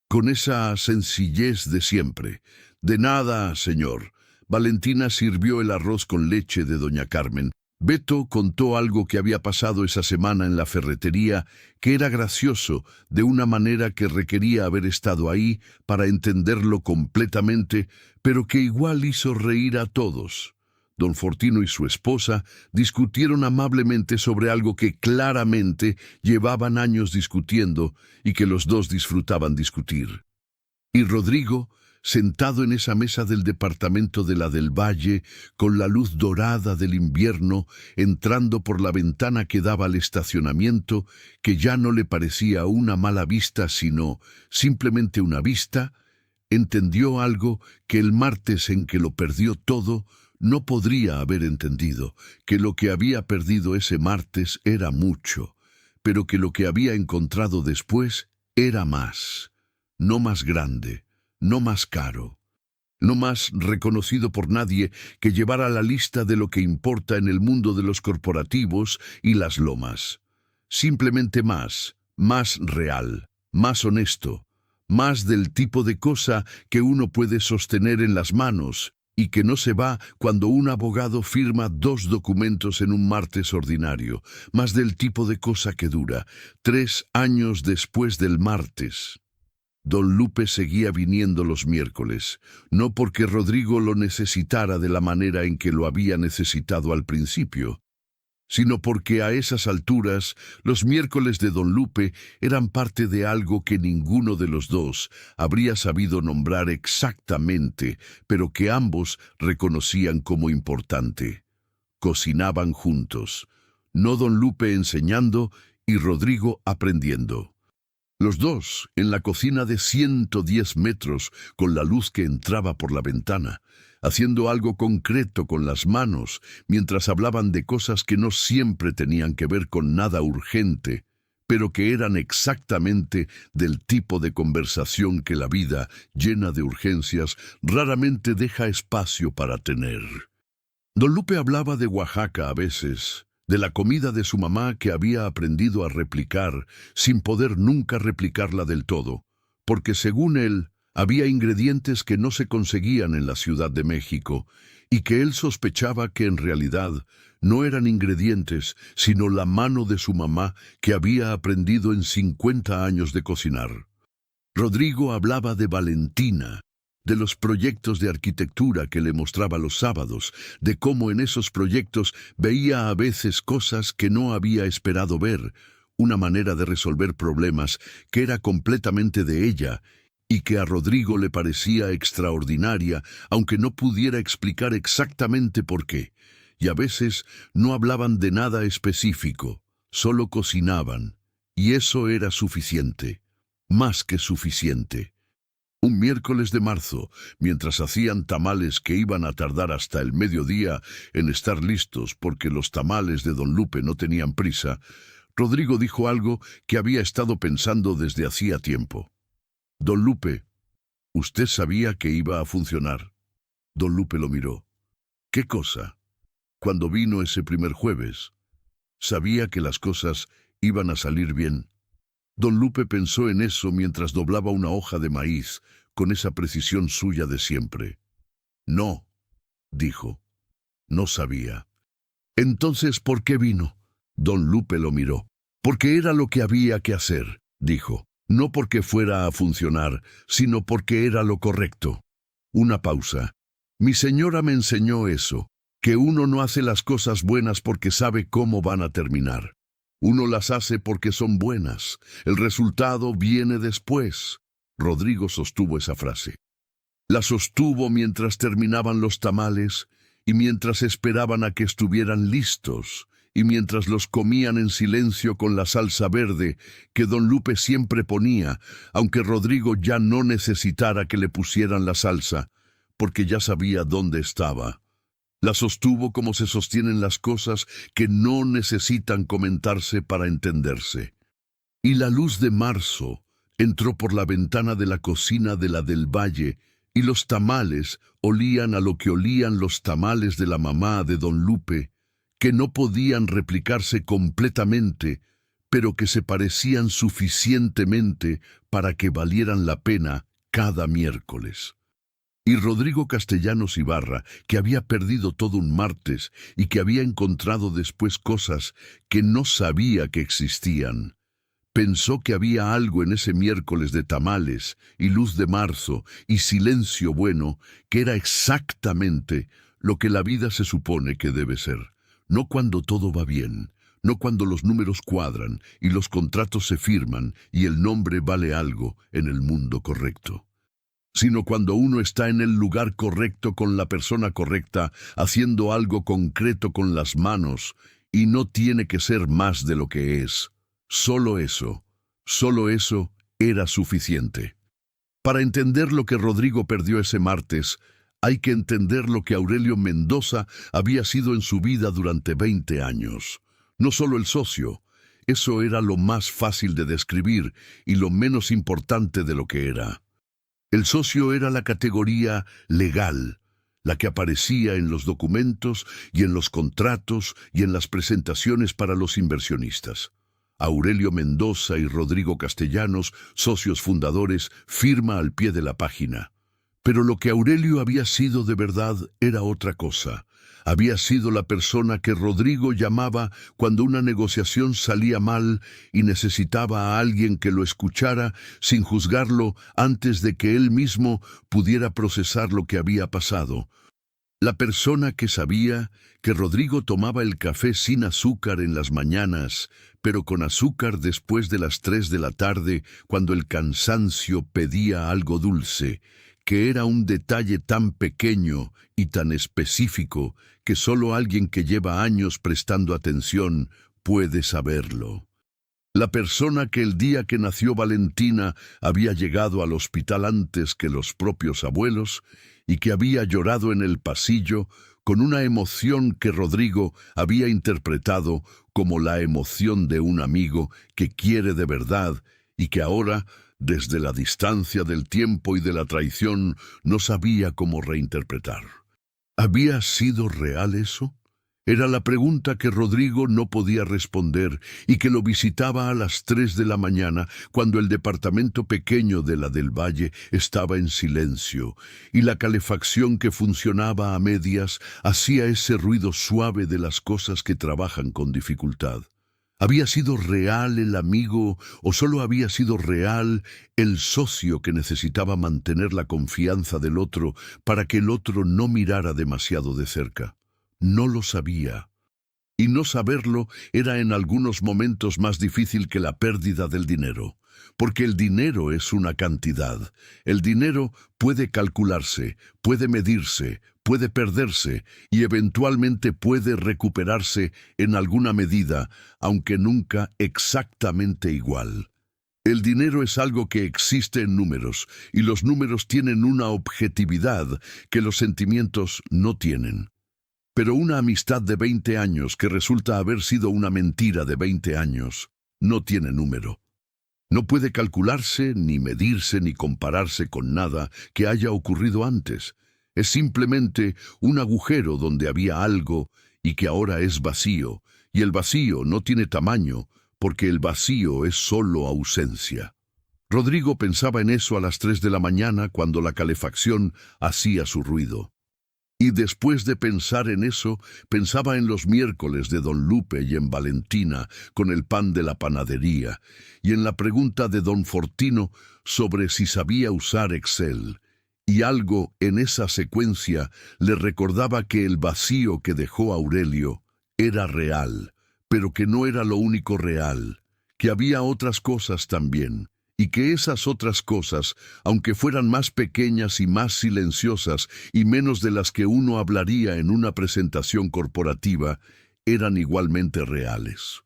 con esa sencillez de siempre. De nada, señor. Valentina sirvió el arroz con leche de doña Carmen. Beto contó algo que había pasado esa semana en la ferretería, que era gracioso, de una manera que requería haber estado ahí para entenderlo completamente, pero que igual hizo reír a todos. Don Fortino y su esposa discutieron amablemente sobre algo que claramente llevaban años discutiendo y que los dos disfrutaban discutir. Y Rodrigo sentado en esa mesa del departamento de la del Valle, con la luz dorada del invierno entrando por la ventana que daba al estacionamiento, que ya no le parecía una mala vista, sino simplemente una vista, entendió algo que el martes en que lo perdió todo no podría haber entendido, que lo que había perdido ese martes era mucho, pero que lo que había encontrado después era más, no más grande, no más caro, no más reconocido por nadie que llevara la lista de lo que importa en el mundo de los corporativos y las lomas. Simplemente más real, más honesto, más del tipo de cosa que uno puede sostener en las manos y que no se va cuando un abogado firma 2 documentos en un martes ordinario, más del tipo de cosa que dura 3 años después del martes. Don Lupe seguía viniendo los miércoles, no porque Rodrigo lo necesitara de la manera en que lo había necesitado al principio, sino porque a esas alturas los miércoles de don Lupe eran parte de algo que ninguno de los dos habría sabido nombrar exactamente, pero que ambos reconocían como importante. Cocinaban juntos, no don Lupe enseñando y Rodrigo aprendiendo. Los dos, en la cocina de 110 metros, con la luz que entraba por la ventana, haciendo algo concreto con las manos, mientras hablaban de cosas que no siempre tenían que ver con nada urgente, pero que eran exactamente del tipo de conversación que la vida, llena de urgencias, raramente deja espacio para tener. Don Lupe hablaba de Oaxaca a veces, de la comida de su mamá que había aprendido a replicar, sin poder nunca replicarla del todo, porque según él, había ingredientes que no se conseguían en la Ciudad de México, y que él sospechaba que en realidad no eran ingredientes, sino la mano de su mamá que había aprendido en 50 años de cocinar. Rodrigo hablaba de Valentina, de los proyectos de arquitectura que le mostraba los sábados, de cómo en esos proyectos veía a veces cosas que no había esperado ver, una manera de resolver problemas que era completamente de ella, y que a Rodrigo le parecía extraordinaria, aunque no pudiera explicar exactamente por qué. Y a veces no hablaban de nada específico, solo cocinaban, y eso era suficiente, más que suficiente. Un miércoles de marzo, mientras hacían tamales que iban a tardar hasta el mediodía en estar listos porque los tamales de don Lupe no tenían prisa, Rodrigo dijo algo que había estado pensando desde hacía tiempo. Don Lupe, ¿usted sabía que iba a funcionar? Don Lupe lo miró. ¿Qué cosa? Cuando vino ese primer jueves, sabía que las cosas iban a salir bien. Don Lupe pensó en eso mientras doblaba una hoja de maíz, con esa precisión suya de siempre. No, dijo. No sabía. Entonces, ¿por qué vino? Don Lupe lo miró. Porque era lo que había que hacer, dijo. No porque fuera a funcionar, sino porque era lo correcto. Una pausa. Mi señora me enseñó eso, que uno no hace las cosas buenas porque sabe cómo van a terminar. Uno las hace porque son buenas. El resultado viene después. Rodrigo sostuvo esa frase. La sostuvo mientras terminaban los tamales y mientras esperaban a que estuvieran listos, y mientras los comían en silencio con la salsa verde que don Lupe siempre ponía, aunque Rodrigo ya no necesitara que le pusieran la salsa, porque ya sabía dónde estaba. La sostuvo como se sostienen las cosas que no necesitan comentarse para entenderse. Y la luz de marzo entró por la ventana de la cocina de la del Valle, y los tamales olían a lo que olían los tamales de la mamá de don Lupe, que no podían replicarse completamente, pero que se parecían suficientemente para que valieran la pena cada miércoles. Y Rodrigo Castellanos Ibarra, que había perdido todo un martes y que había encontrado después cosas que no sabía que existían, pensó que había algo en ese miércoles de tamales y luz de marzo y silencio bueno que era exactamente lo que la vida se supone que debe ser. No cuando todo va bien, no cuando los números cuadran y los contratos se firman y el nombre vale algo en el mundo correcto, sino cuando uno está en el lugar correcto con la persona correcta, haciendo algo concreto con las manos, y no tiene que ser más de lo que es. Solo eso era suficiente. Para entender lo que Rodrigo perdió ese martes, hay que entender lo que Aurelio Mendoza había sido en su vida durante 20 años. No solo el socio, eso era lo más fácil de describir y lo menos importante de lo que era. El socio era la categoría legal, la que aparecía en los documentos y en los contratos y en las presentaciones para los inversionistas. Aurelio Mendoza y Rodrigo Castellanos, socios fundadores, firma al pie de la página. Pero lo que Aurelio había sido de verdad era otra cosa. Había sido la persona que Rodrigo llamaba cuando una negociación salía mal y necesitaba a alguien que lo escuchara sin juzgarlo antes de que él mismo pudiera procesar lo que había pasado. La persona que sabía que Rodrigo tomaba el café sin azúcar en las mañanas, pero con azúcar después de las 3 de la tarde, cuando el cansancio pedía algo dulce, que era un detalle tan pequeño y tan específico que solo alguien que lleva años prestando atención puede saberlo. La persona que el día que nació Valentina había llegado al hospital antes que los propios abuelos y que había llorado en el pasillo con una emoción que Rodrigo había interpretado como la emoción de un amigo que quiere de verdad y que ahora, desde la distancia del tiempo y de la traición, no sabía cómo reinterpretar. ¿Había sido real eso? Era la pregunta que Rodrigo no podía responder y que lo visitaba a las 3 de la mañana cuando el departamento pequeño de la del Valle estaba en silencio y la calefacción que funcionaba a medias hacía ese ruido suave de las cosas que trabajan con dificultad. ¿Había sido real el amigo o solo había sido real el socio que necesitaba mantener la confianza del otro para que el otro no mirara demasiado de cerca? No lo sabía. Y no saberlo era en algunos momentos más difícil que la pérdida del dinero, porque el dinero es una cantidad. El dinero puede calcularse, puede medirse, puede perderse y eventualmente puede recuperarse en alguna medida, aunque nunca exactamente igual. El dinero es algo que existe en números, y los números tienen una objetividad que los sentimientos no tienen. Pero una amistad de 20 años que resulta haber sido una mentira de 20 años no tiene número. No puede calcularse, ni medirse, ni compararse con nada que haya ocurrido antes. Es simplemente un agujero donde había algo y que ahora es vacío, y el vacío no tiene tamaño, porque el vacío es solo ausencia. Rodrigo pensaba en eso a las 3 de la mañana cuando la calefacción hacía su ruido. Y después de pensar en eso, pensaba en los miércoles de Don Lupe y en Valentina con el pan de la panadería, y en la pregunta de Don Fortino sobre si sabía usar Excel. Y algo en esa secuencia le recordaba que el vacío que dejó Aurelio era real, pero que no era lo único real, que había otras cosas también. Y que esas otras cosas, aunque fueran más pequeñas y más silenciosas y menos de las que uno hablaría en una presentación corporativa, eran igualmente reales.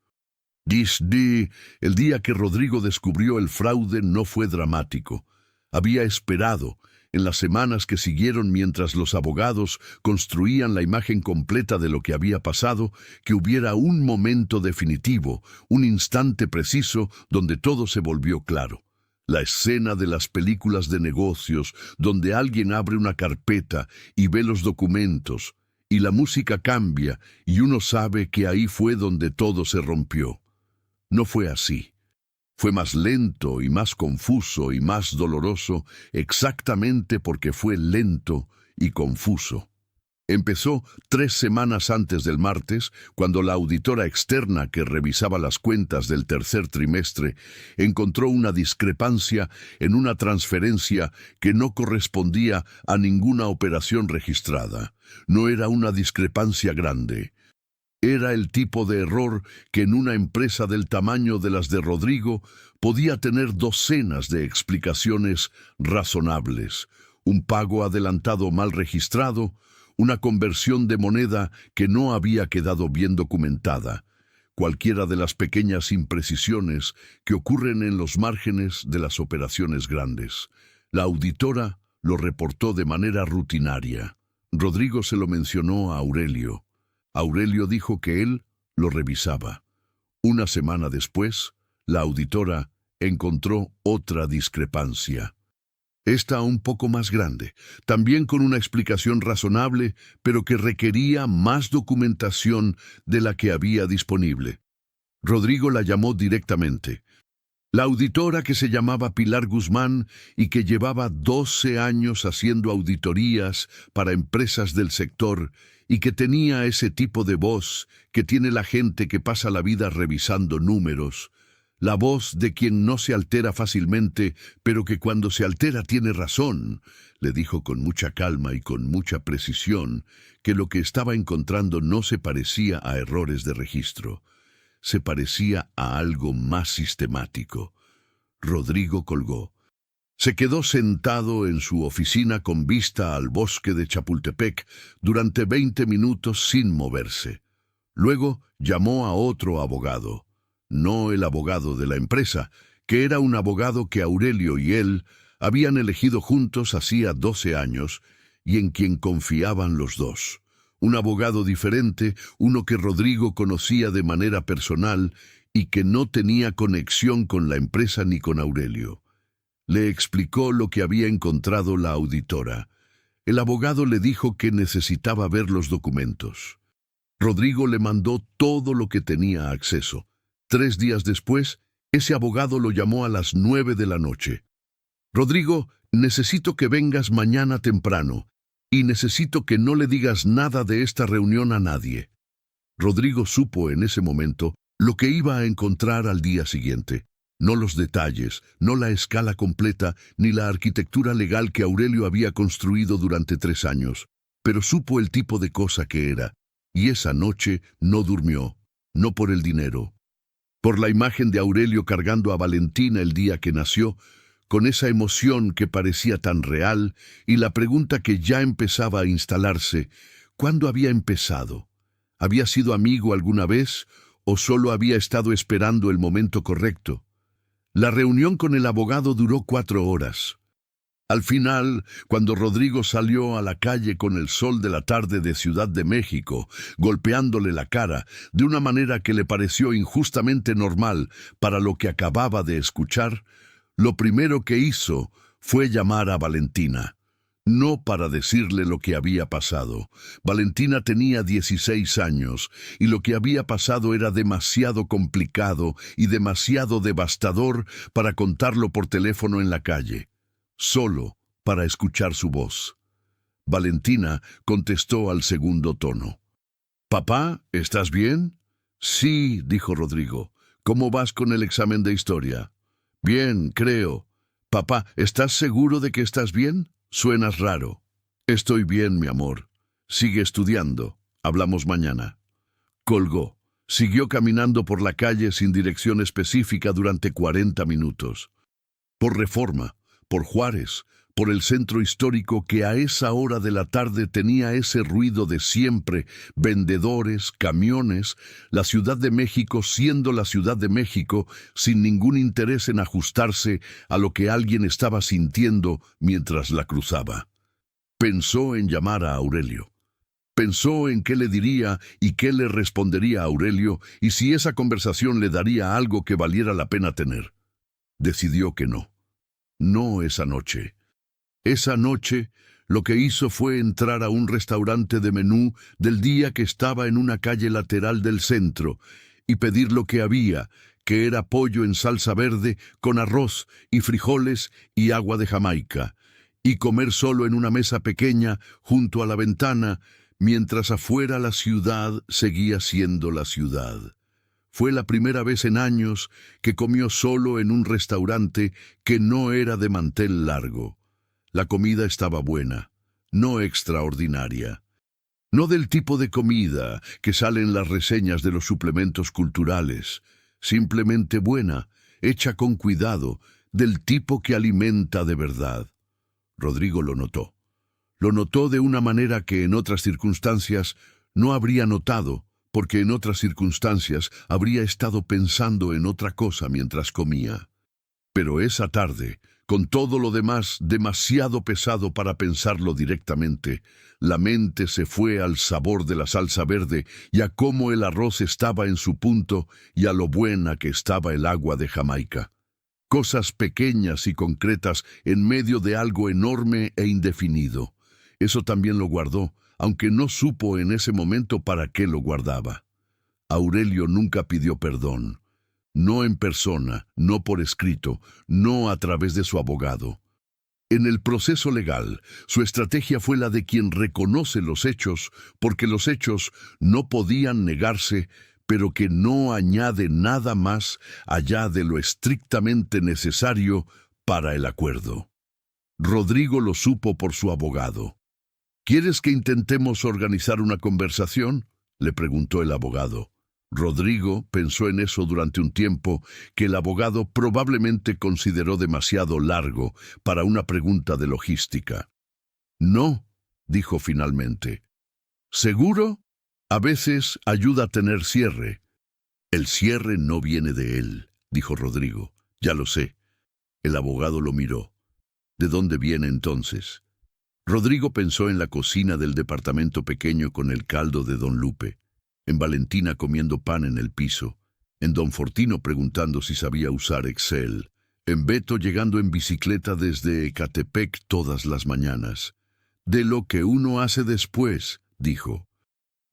El día que Rodrigo descubrió el fraude no fue dramático. Había esperado, en las semanas que siguieron mientras los abogados construían la imagen completa de lo que había pasado, que hubiera un momento definitivo, un instante preciso donde todo se volvió claro. La escena de las películas de negocios, donde alguien abre una carpeta y ve los documentos, y la música cambia, y uno sabe que ahí fue donde todo se rompió. No fue así. Fue más lento y más confuso y más doloroso exactamente porque fue lento y confuso. Empezó 3 semanas antes del martes, cuando la auditora externa que revisaba las cuentas del tercer trimestre encontró una discrepancia en una transferencia que no correspondía a ninguna operación registrada. No era una discrepancia grande. Era el tipo de error que en una empresa del tamaño de las de Rodrigo podía tener docenas de explicaciones razonables. Un pago adelantado mal registrado, una conversión de moneda que no había quedado bien documentada, cualquiera de las pequeñas imprecisiones que ocurren en los márgenes de las operaciones grandes. La auditora lo reportó de manera rutinaria. Rodrigo se lo mencionó a Aurelio. Aurelio dijo que él lo revisaba. Una semana después, la auditora encontró otra discrepancia. Esta un poco más grande, también con una explicación razonable, pero que requería más documentación de la que había disponible. Rodrigo la llamó directamente. La auditora, que se llamaba Pilar Guzmán y que llevaba 12 años haciendo auditorías para empresas del sector y que tenía ese tipo de voz que tiene la gente que pasa la vida revisando números, la voz de quien no se altera fácilmente, pero que cuando se altera tiene razón, le dijo con mucha calma y con mucha precisión que lo que estaba encontrando no se parecía a errores de registro. Se parecía a algo más sistemático. Rodrigo colgó. Se quedó sentado en su oficina con vista al bosque de Chapultepec durante 20 minutos sin moverse. Luego llamó a otro abogado. No el abogado de la empresa, que era un abogado que Aurelio y él habían elegido juntos hacía 12 años y en quien confiaban los dos. Un abogado diferente, uno que Rodrigo conocía de manera personal y que no tenía conexión con la empresa ni con Aurelio. Le explicó lo que había encontrado la auditora. El abogado le dijo que necesitaba ver los documentos. Rodrigo le mandó todo lo que tenía acceso. 3 días después, ese abogado lo llamó a las 9 de la noche. Rodrigo, necesito que vengas mañana temprano. Y necesito que no le digas nada de esta reunión a nadie. Rodrigo supo en ese momento lo que iba a encontrar al día siguiente. No los detalles, no la escala completa, ni la arquitectura legal que Aurelio había construido durante 3 años, pero supo el tipo de cosa que era. Y esa noche no durmió, no por el dinero. Por la imagen de Aurelio cargando a Valentina el día que nació, con esa emoción que parecía tan real, y la pregunta que ya empezaba a instalarse: ¿cuándo había empezado? ¿Había sido amigo alguna vez o solo había estado esperando el momento correcto? La reunión con el abogado duró 4 horas. Al final, cuando Rodrigo salió a la calle con el sol de la tarde de Ciudad de México, golpeándole la cara de una manera que le pareció injustamente normal para lo que acababa de escuchar, lo primero que hizo fue llamar a Valentina. No para decirle lo que había pasado. Valentina tenía 16 años y lo que había pasado era demasiado complicado y demasiado devastador para contarlo por teléfono en la calle. Solo para escuchar su voz. Valentina contestó al segundo tono. «Papá, ¿estás bien?» «Sí», dijo Rodrigo. «¿Cómo vas con el examen de historia?» «Bien, creo». «Papá, ¿estás seguro de que estás bien? Suenas raro». «Estoy bien, mi amor. Sigue estudiando. Hablamos mañana». Colgó. Siguió caminando por la calle sin dirección específica durante 40 minutos. Por Reforma, por Juárez, por el centro histórico que a esa hora de la tarde tenía ese ruido de siempre, vendedores, camiones, la Ciudad de México siendo la Ciudad de México, sin ningún interés en ajustarse a lo que alguien estaba sintiendo mientras la cruzaba. Pensó en llamar a Aurelio. Pensó en qué le diría y qué le respondería a Aurelio y si esa conversación le daría algo que valiera la pena tener. Decidió que no. No esa noche. Esa noche, lo que hizo fue entrar a un restaurante de menú del día que estaba en una calle lateral del centro y pedir lo que había, que era pollo en salsa verde con arroz y frijoles y agua de Jamaica, y comer solo en una mesa pequeña junto a la ventana, mientras afuera la ciudad seguía siendo la ciudad. Fue la primera vez en años que comió solo en un restaurante que no era de mantel largo. La comida estaba buena, no extraordinaria. No del tipo de comida que sale en las reseñas de los suplementos culturales, simplemente buena, hecha con cuidado, del tipo que alimenta de verdad. Rodrigo lo notó. Lo notó de una manera que en otras circunstancias no habría notado, porque en otras circunstancias habría estado pensando en otra cosa mientras comía. Pero esa tarde, con todo lo demás demasiado pesado para pensarlo directamente, la mente se fue al sabor de la salsa verde y a cómo el arroz estaba en su punto y a lo buena que estaba el agua de Jamaica. Cosas pequeñas y concretas en medio de algo enorme e indefinido. Eso también lo guardó, aunque no supo en ese momento para qué lo guardaba. Aurelio nunca pidió perdón. No en persona, no por escrito, no a través de su abogado. En el proceso legal, su estrategia fue la de quien reconoce los hechos, porque los hechos no podían negarse, pero que no añade nada más allá de lo estrictamente necesario para el acuerdo. Rodrigo lo supo por su abogado. ¿Quieres que intentemos organizar una conversación?, le preguntó el abogado. Rodrigo pensó en eso durante un tiempo que el abogado probablemente consideró demasiado largo para una pregunta de logística. No, dijo finalmente. ¿Seguro? A veces ayuda a tener cierre. El cierre no viene de él, dijo Rodrigo. Ya lo sé. El abogado lo miró. ¿De dónde viene entonces? Rodrigo pensó en la cocina del departamento pequeño con el caldo de don Lupe, en Valentina comiendo pan en el piso, en don Fortino preguntando si sabía usar Excel, en Beto llegando en bicicleta desde Ecatepec todas las mañanas. De lo que uno hace después, dijo.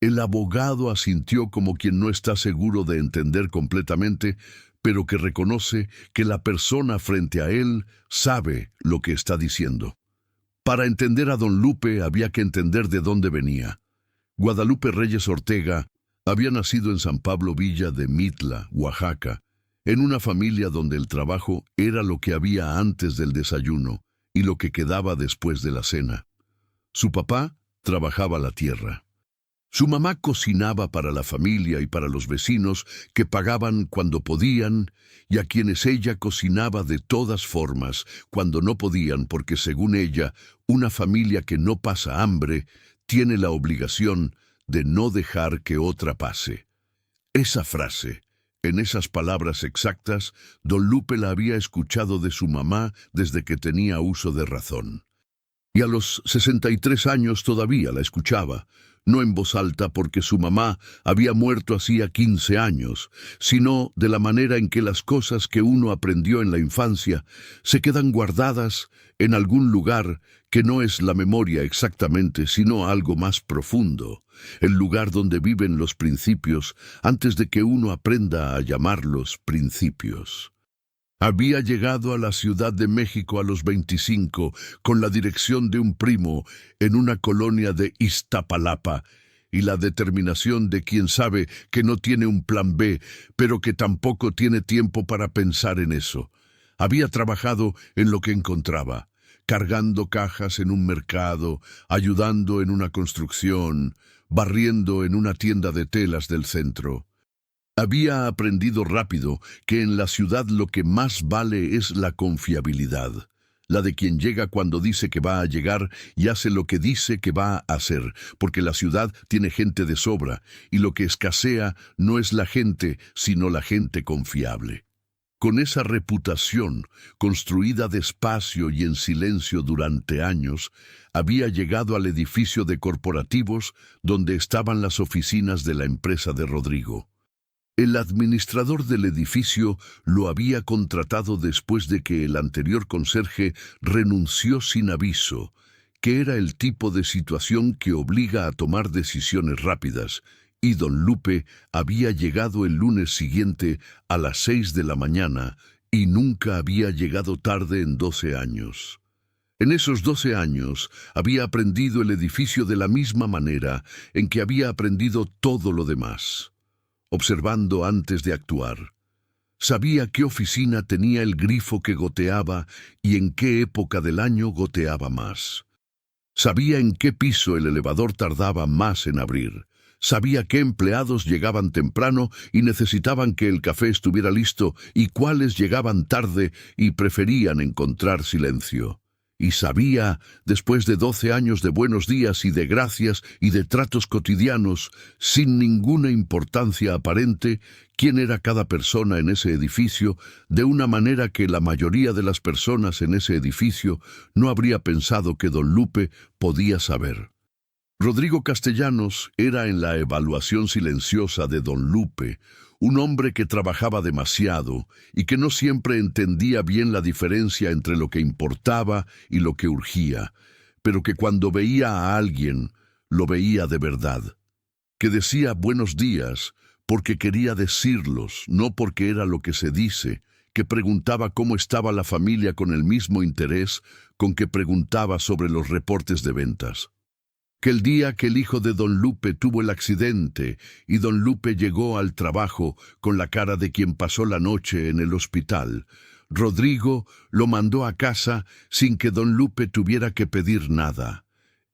El abogado asintió como quien no está seguro de entender completamente, pero que reconoce que la persona frente a él sabe lo que está diciendo. Para entender a don Lupe había que entender de dónde venía. Guadalupe Reyes Ortega había nacido en San Pablo Villa de Mitla, Oaxaca, en una familia donde el trabajo era lo que había antes del desayuno y lo que quedaba después de la cena. Su papá trabajaba la tierra. Su mamá cocinaba para la familia y para los vecinos que pagaban cuando podían y a quienes ella cocinaba de todas formas cuando no podían porque, según ella, una familia que no pasa hambre tiene la obligación de no dejar que otra pase. Esa frase, en esas palabras exactas, don Lupe la había escuchado de su mamá desde que tenía uso de razón. Y a los 63 años todavía la escuchaba, no en voz alta porque su mamá había muerto hacía 15 años, sino de la manera en que las cosas que uno aprendió en la infancia se quedan guardadas en algún lugar que no es la memoria exactamente, sino algo más profundo, el lugar donde viven los principios antes de que uno aprenda a llamarlos principios. Había llegado a la Ciudad de México a los 25 con la dirección de un primo en una colonia de Iztapalapa y la determinación de quien sabe que no tiene un plan B, pero que tampoco tiene tiempo para pensar en eso. Había trabajado en lo que encontraba, cargando cajas en un mercado, ayudando en una construcción, barriendo en una tienda de telas del centro. Había aprendido rápido que en la ciudad lo que más vale es la confiabilidad, la de quien llega cuando dice que va a llegar y hace lo que dice que va a hacer, porque la ciudad tiene gente de sobra y lo que escasea no es la gente, sino la gente confiable. Con esa reputación, construida despacio y en silencio durante años, había llegado al edificio de corporativos donde estaban las oficinas de la empresa de Rodrigo. El administrador del edificio lo había contratado después de que el anterior conserje renunció sin aviso, que era el tipo de situación que obliga a tomar decisiones rápidas, y don Lupe había llegado el lunes siguiente a las 6 de la mañana y nunca había llegado tarde en 12 años. En esos 12 años había aprendido el edificio de la misma manera en que había aprendido todo lo demás. Observando antes de actuar. Sabía qué oficina tenía el grifo que goteaba y en qué época del año goteaba más. Sabía en qué piso el elevador tardaba más en abrir. Sabía qué empleados llegaban temprano y necesitaban que el café estuviera listo y cuáles llegaban tarde y preferían encontrar silencio. Y sabía, después de 12 años de buenos días y de gracias y de tratos cotidianos, sin ninguna importancia aparente, quién era cada persona en ese edificio, de una manera que la mayoría de las personas en ese edificio no habría pensado que don Lupe podía saber. Rodrigo Castellanos era en la evaluación silenciosa de don Lupe, un hombre que trabajaba demasiado y que no siempre entendía bien la diferencia entre lo que importaba y lo que urgía, pero que cuando veía a alguien, lo veía de verdad, que decía buenos días porque quería decirlos, no porque era lo que se dice, que preguntaba cómo estaba la familia con el mismo interés con que preguntaba sobre los reportes de ventas. Que el día que el hijo de don Lupe tuvo el accidente y don Lupe llegó al trabajo con la cara de quien pasó la noche en el hospital, Rodrigo lo mandó a casa sin que don Lupe tuviera que pedir nada.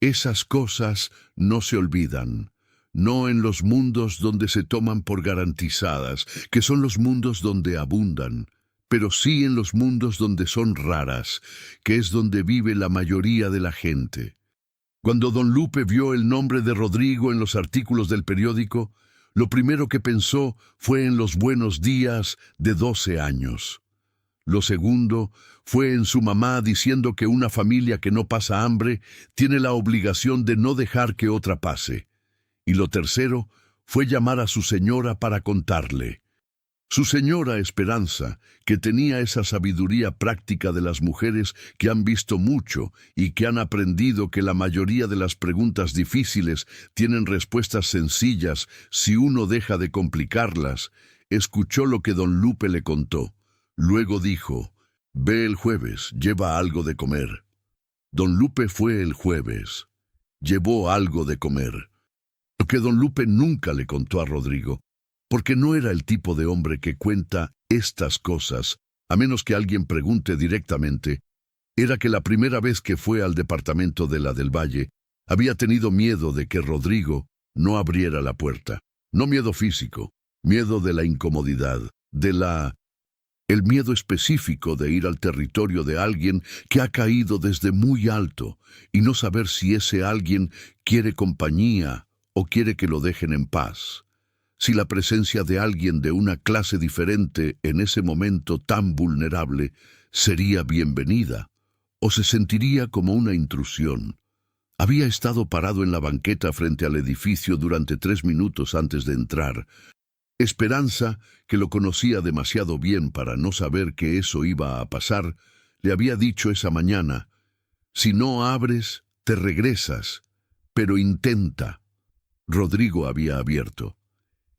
Esas cosas no se olvidan. No en los mundos donde se toman por garantizadas, que son los mundos donde abundan, pero sí en los mundos donde son raras, que es donde vive la mayoría de la gente. Cuando don Lupe vio el nombre de Rodrigo en los artículos del periódico, lo primero que pensó fue en los buenos días de 12 años. Lo segundo fue en su mamá diciendo que una familia que no pasa hambre tiene la obligación de no dejar que otra pase. Y lo tercero fue llamar a su señora para contarle. Su señora Esperanza, que tenía esa sabiduría práctica de las mujeres que han visto mucho y que han aprendido que la mayoría de las preguntas difíciles tienen respuestas sencillas si uno deja de complicarlas, escuchó lo que don Lupe le contó. Luego dijo, «Ve el jueves, lleva algo de comer». Don Lupe fue el jueves. Llevó algo de comer. Lo que don Lupe nunca le contó a Rodrigo, porque no era el tipo de hombre que cuenta estas cosas, a menos que alguien pregunte directamente, era que la primera vez que fue al departamento de la del Valle, había tenido miedo de que Rodrigo no abriera la puerta. No miedo físico, miedo de la incomodidad, el miedo específico de ir al territorio de alguien que ha caído desde muy alto y no saber si ese alguien quiere compañía o quiere que lo dejen en paz. Si la presencia de alguien de una clase diferente en ese momento tan vulnerable sería bienvenida, o se sentiría como una intrusión. Había estado parado en la banqueta frente al edificio durante 3 minutos antes de entrar. Esperanza, que lo conocía demasiado bien para no saber que eso iba a pasar, le había dicho esa mañana, «Si no abres, te regresas, pero intenta». Rodrigo había abierto.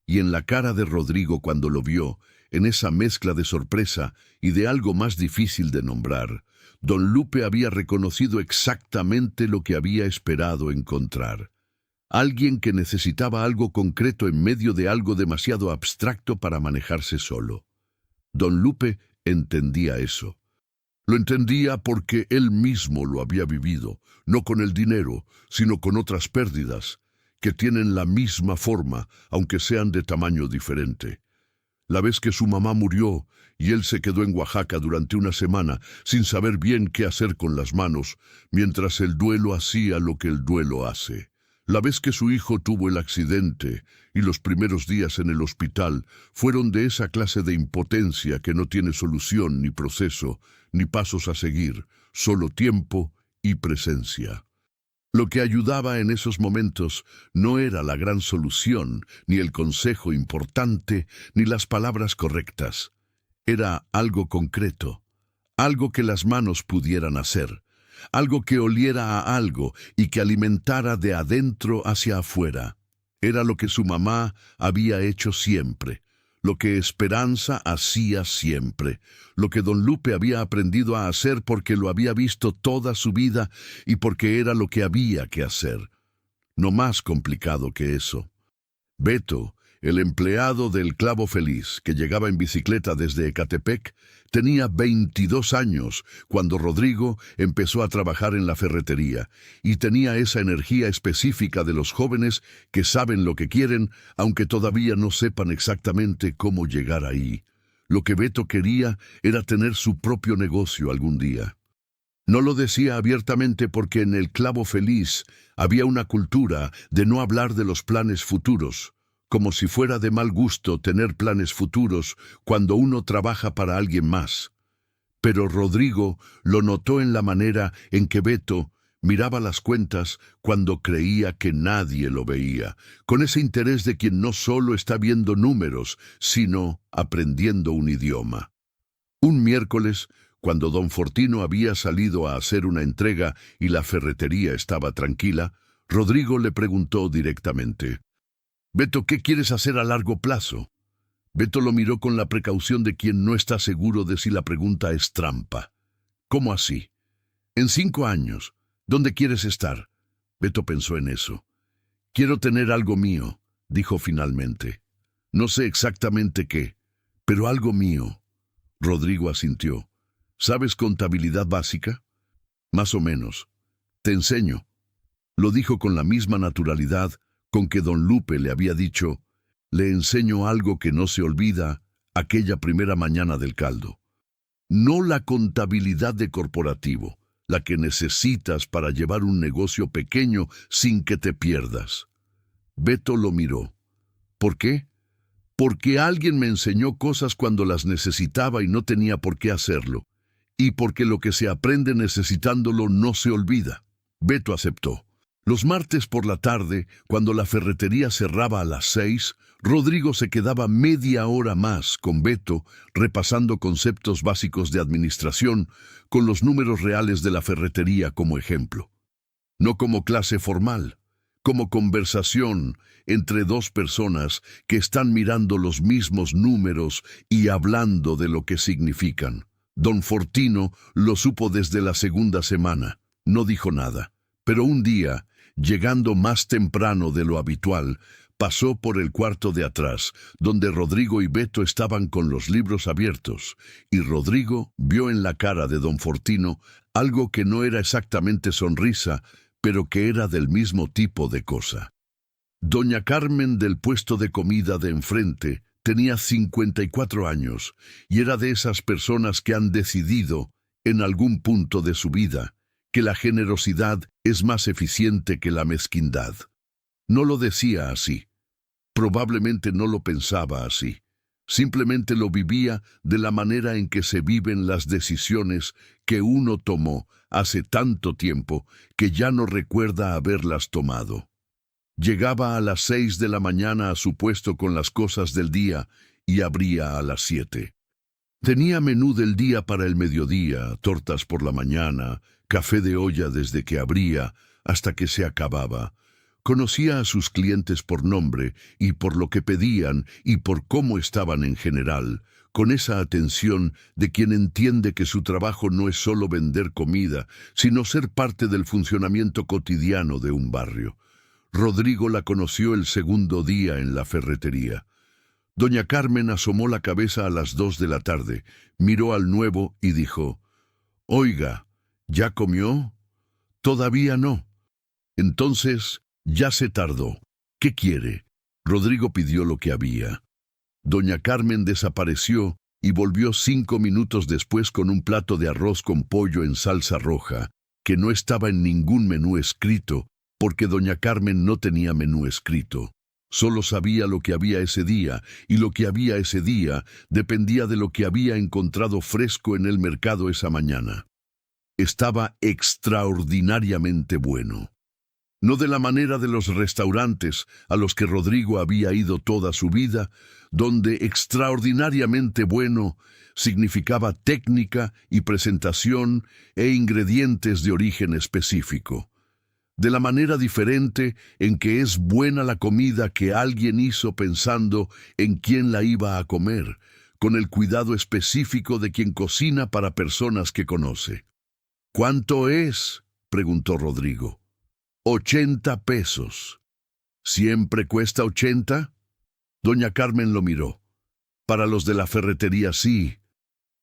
Y en la cara de Rodrigo cuando lo vio, en esa mezcla de sorpresa y de algo más difícil de nombrar, don Lupe había reconocido exactamente lo que había esperado encontrar. Alguien que necesitaba algo concreto en medio de algo demasiado abstracto para manejarse solo. Don Lupe entendía eso. Lo entendía porque él mismo lo había vivido, no con el dinero, sino con otras pérdidas, que tienen la misma forma, aunque sean de tamaño diferente. La vez que su mamá murió y él se quedó en Oaxaca durante una semana sin saber bien qué hacer con las manos, mientras el duelo hacía lo que el duelo hace. La vez que su hijo tuvo el accidente y los primeros días en el hospital fueron de esa clase de impotencia que no tiene solución ni proceso, ni pasos a seguir, solo tiempo y presencia. Lo que ayudaba en esos momentos no era la gran solución, ni el consejo importante, ni las palabras correctas. Era algo concreto, algo que las manos pudieran hacer, algo que oliera a algo y que alimentara de adentro hacia afuera. Era lo que su mamá había hecho siempre, lo que Esperanza hacía siempre, lo que don Lupe había aprendido a hacer porque lo había visto toda su vida y porque era lo que había que hacer. No más complicado que eso. Beto, El empleado del Clavo Feliz, que llegaba en bicicleta desde Ecatepec, tenía 22 años cuando Rodrigo empezó a trabajar en la ferretería y tenía esa energía específica de los jóvenes que saben lo que quieren, aunque todavía no sepan exactamente cómo llegar ahí. Lo que Beto quería era tener su propio negocio algún día. No lo decía abiertamente porque en el Clavo Feliz había una cultura de no hablar de los planes futuros, como si fuera de mal gusto tener planes futuros cuando uno trabaja para alguien más. Pero Rodrigo lo notó en la manera en que Beto miraba las cuentas cuando creía que nadie lo veía, con ese interés de quien no solo está viendo números, sino aprendiendo un idioma. Un miércoles, cuando don Fortino había salido a hacer una entrega y la ferretería estaba tranquila, Rodrigo le preguntó directamente: «Beto, ¿qué quieres hacer a largo plazo?» Beto lo miró con la precaución de quien no está seguro de si la pregunta es trampa. «¿Cómo así?» «En 5 años. ¿Dónde quieres estar?» Beto pensó en eso. «Quiero tener algo mío», dijo finalmente. «No sé exactamente qué, pero algo mío». Rodrigo asintió. «¿Sabes contabilidad básica?» «Más o menos. Te enseño». Lo dijo con la misma naturalidad con que don Lupe le había dicho: «Le enseño algo que no se olvida aquella primera mañana del caldo». No la contabilidad de corporativo, la que necesitas para llevar un negocio pequeño sin que te pierdas. Beto lo miró. ¿Por qué? Porque alguien me enseñó cosas cuando las necesitaba y no tenía por qué hacerlo. Y porque lo que se aprende necesitándolo no se olvida. Beto aceptó. Los martes por la tarde, cuando la ferretería cerraba a las 6, Rodrigo se quedaba media hora más con Beto, repasando conceptos básicos de administración, con los números reales de la ferretería como ejemplo. No como clase formal, como conversación entre dos personas que están mirando los mismos números y hablando de lo que significan. Don Fortino lo supo desde la segunda semana. No dijo nada, pero un día, llegando más temprano de lo habitual, pasó por el cuarto de atrás, donde Rodrigo y Beto estaban con los libros abiertos, y Rodrigo vio en la cara de don Fortino algo que no era exactamente sonrisa, pero que era del mismo tipo de cosa. Doña Carmen del puesto de comida de enfrente tenía 54 años y era de esas personas que han decidido, en algún punto de su vida, que la generosidad es más eficiente que la mezquindad. No lo decía así. Probablemente no lo pensaba así. Simplemente lo vivía de la manera en que se viven las decisiones que uno tomó hace tanto tiempo que ya no recuerda haberlas tomado. Llegaba a las 6 de la mañana a su puesto con las cosas del día y abría a las 7. Tenía menú del día para el mediodía, tortas por la mañana, café de olla desde que abría hasta que se acababa. Conocía a sus clientes por nombre y por lo que pedían y por cómo estaban en general, con esa atención de quien entiende que su trabajo no es solo vender comida, sino ser parte del funcionamiento cotidiano de un barrio. Rodrigo la conoció el segundo día en la ferretería. Doña Carmen asomó la cabeza a las 2 de la tarde, miró al nuevo y dijo: «Oiga, ¿ya comió?» «Todavía no». «Entonces, ya se tardó. ¿Qué quiere?» Rodrigo pidió lo que había. Doña Carmen desapareció y volvió 5 minutos después con un plato de arroz con pollo en salsa roja, que no estaba en ningún menú escrito, porque doña Carmen no tenía menú escrito. Solo sabía lo que había ese día, y lo que había ese día dependía de lo que había encontrado fresco en el mercado esa mañana. Estaba extraordinariamente bueno. No de la manera de los restaurantes a los que Rodrigo había ido toda su vida, donde extraordinariamente bueno significaba técnica y presentación e ingredientes de origen específico. De la manera diferente en que es buena la comida que alguien hizo pensando en quién la iba a comer, con el cuidado específico de quien cocina para personas que conoce. «¿Cuánto es?», preguntó Rodrigo. «80 pesos. ¿Siempre cuesta 80? Doña Carmen lo miró. Para los de la ferretería sí.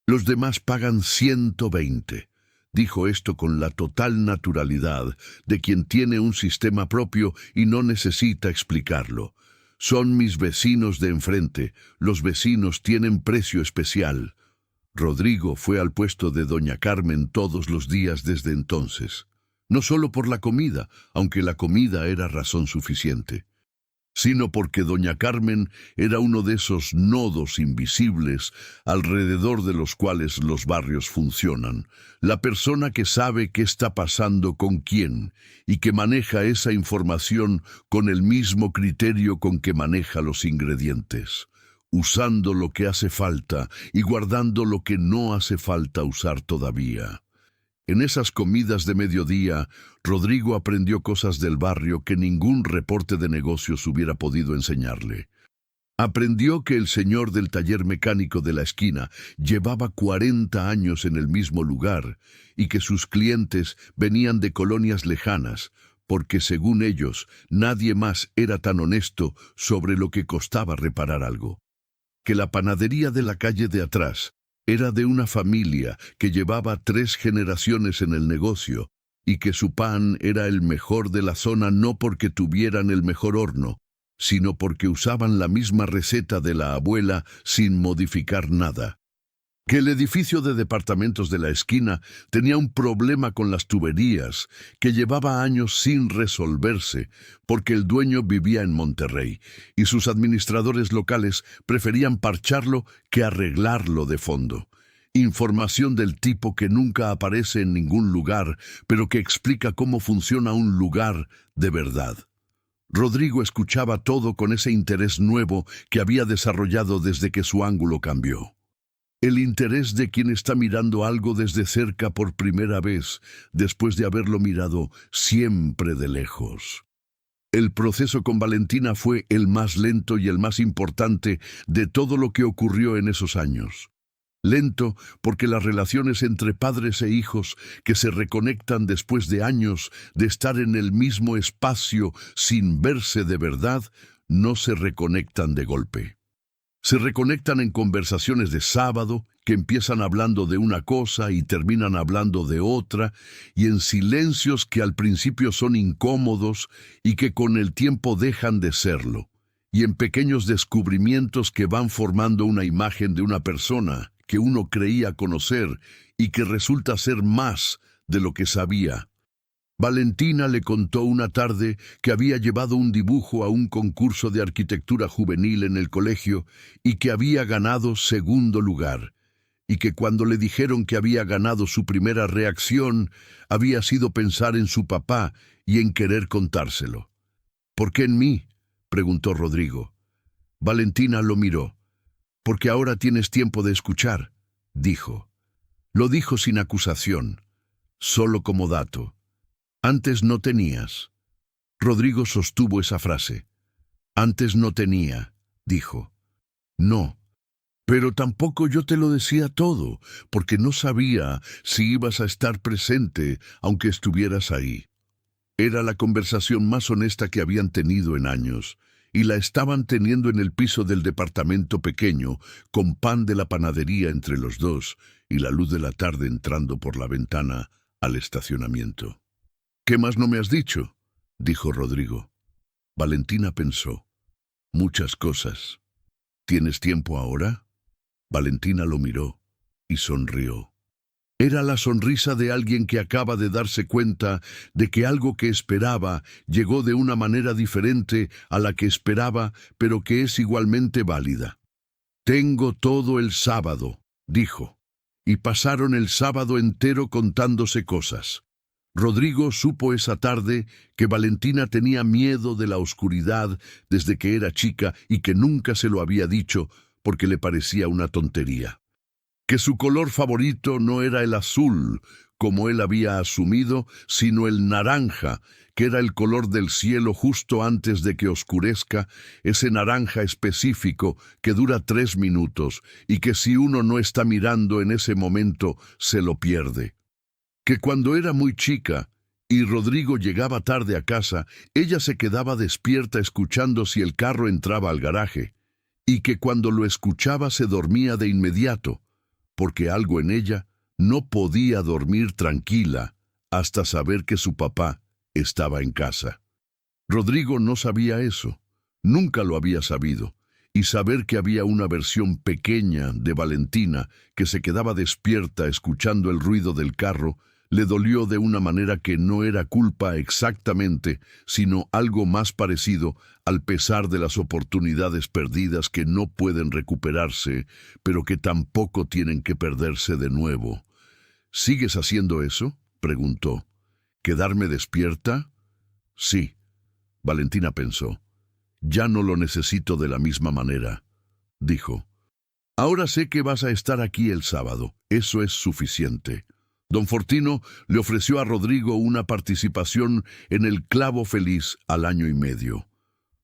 Los demás pagan 120. Dijo esto con la total naturalidad de quien tiene un sistema propio y no necesita explicarlo. Son mis vecinos de enfrente. Los vecinos tienen precio especial. Rodrigo fue al puesto de doña Carmen todos los días desde entonces. No solo por la comida, aunque la comida era razón suficiente, sino porque doña Carmen era uno de esos nodos invisibles alrededor de los cuales los barrios funcionan. La persona que sabe qué está pasando con quién y que maneja esa información con el mismo criterio con que maneja los ingredientes, usando lo que hace falta y guardando lo que no hace falta usar todavía. En esas comidas de mediodía, Rodrigo aprendió cosas del barrio que ningún reporte de negocios hubiera podido enseñarle. Aprendió que el señor del taller mecánico de la esquina llevaba 40 años en el mismo lugar y que sus clientes venían de colonias lejanas, porque según ellos, nadie más era tan honesto sobre lo que costaba reparar algo. Que la panadería de la calle de atrás era de una familia que llevaba 3 generaciones en el negocio y que su pan era el mejor de la zona no porque tuvieran el mejor horno, sino porque usaban la misma receta de la abuela sin modificar nada. Que el edificio de departamentos de la esquina tenía un problema con las tuberías que llevaba años sin resolverse porque el dueño vivía en Monterrey y sus administradores locales preferían parcharlo que arreglarlo de fondo. Información del tipo que nunca aparece en ningún lugar, pero que explica cómo funciona un lugar de verdad. Rodrigo escuchaba todo con ese interés nuevo que había desarrollado desde que su ángulo cambió. El interés de quien está mirando algo desde cerca por primera vez, después de haberlo mirado siempre de lejos. El proceso con Valentina fue el más lento y el más importante de todo lo que ocurrió en esos años. Lento porque las relaciones entre padres e hijos que se reconectan después de años de estar en el mismo espacio sin verse de verdad, no se reconectan de golpe. Se reconectan en conversaciones de sábado, que empiezan hablando de una cosa y terminan hablando de otra, y en silencios que al principio son incómodos y que con el tiempo dejan de serlo, y en pequeños descubrimientos que van formando una imagen de una persona que uno creía conocer y que resulta ser más de lo que sabía. Valentina le contó una tarde que había llevado un dibujo a un concurso de arquitectura juvenil en el colegio y que había ganado segundo lugar, y que cuando le dijeron que había ganado su primera reacción había sido pensar en su papá y en querer contárselo. ¿Por qué en mí?, preguntó Rodrigo. Valentina lo miró. «Porque ahora tienes tiempo de escuchar», dijo. Lo dijo sin acusación, solo como dato. Antes no tenías. Rodrigo sostuvo esa frase. Antes no tenía, dijo. No, pero tampoco yo te lo decía todo, porque no sabía si ibas a estar presente aunque estuvieras ahí. Era la conversación más honesta que habían tenido en años, y la estaban teniendo en el piso del departamento pequeño, con pan de la panadería entre los dos y la luz de la tarde entrando por la ventana al estacionamiento. «¿Qué más no me has dicho?», dijo Rodrigo. Valentina pensó. «Muchas cosas. ¿Tienes tiempo ahora?». Valentina lo miró y sonrió. Era la sonrisa de alguien que acaba de darse cuenta de que algo que esperaba llegó de una manera diferente a la que esperaba, pero que es igualmente válida. «Tengo todo el sábado», dijo, y pasaron el sábado entero contándose cosas. Rodrigo supo esa tarde que Valentina tenía miedo de la oscuridad desde que era chica y que nunca se lo había dicho porque le parecía una tontería. Que su color favorito no era el azul, como él había asumido, sino el naranja, que era el color del cielo justo antes de que oscurezca, ese naranja específico que dura 3 minutos y que si uno no está mirando en ese momento se lo pierde. Que cuando era muy chica y Rodrigo llegaba tarde a casa, ella se quedaba despierta escuchando si el carro entraba al garaje, y que cuando lo escuchaba se dormía de inmediato, porque algo en ella no podía dormir tranquila hasta saber que su papá estaba en casa. Rodrigo no sabía eso, nunca lo había sabido, y saber que había una versión pequeña de Valentina que se quedaba despierta escuchando el ruido del carro le dolió de una manera que no era culpa exactamente, sino algo más parecido al pesar de las oportunidades perdidas que no pueden recuperarse, pero que tampoco tienen que perderse de nuevo. ¿Sigues haciendo eso?, preguntó. ¿Quedarme despierta? Sí, Valentina pensó. Ya no lo necesito de la misma manera, dijo. Ahora sé que vas a estar aquí el sábado. Eso es suficiente. Don Fortino le ofreció a Rodrigo una participación en el Clavo Feliz al año y medio.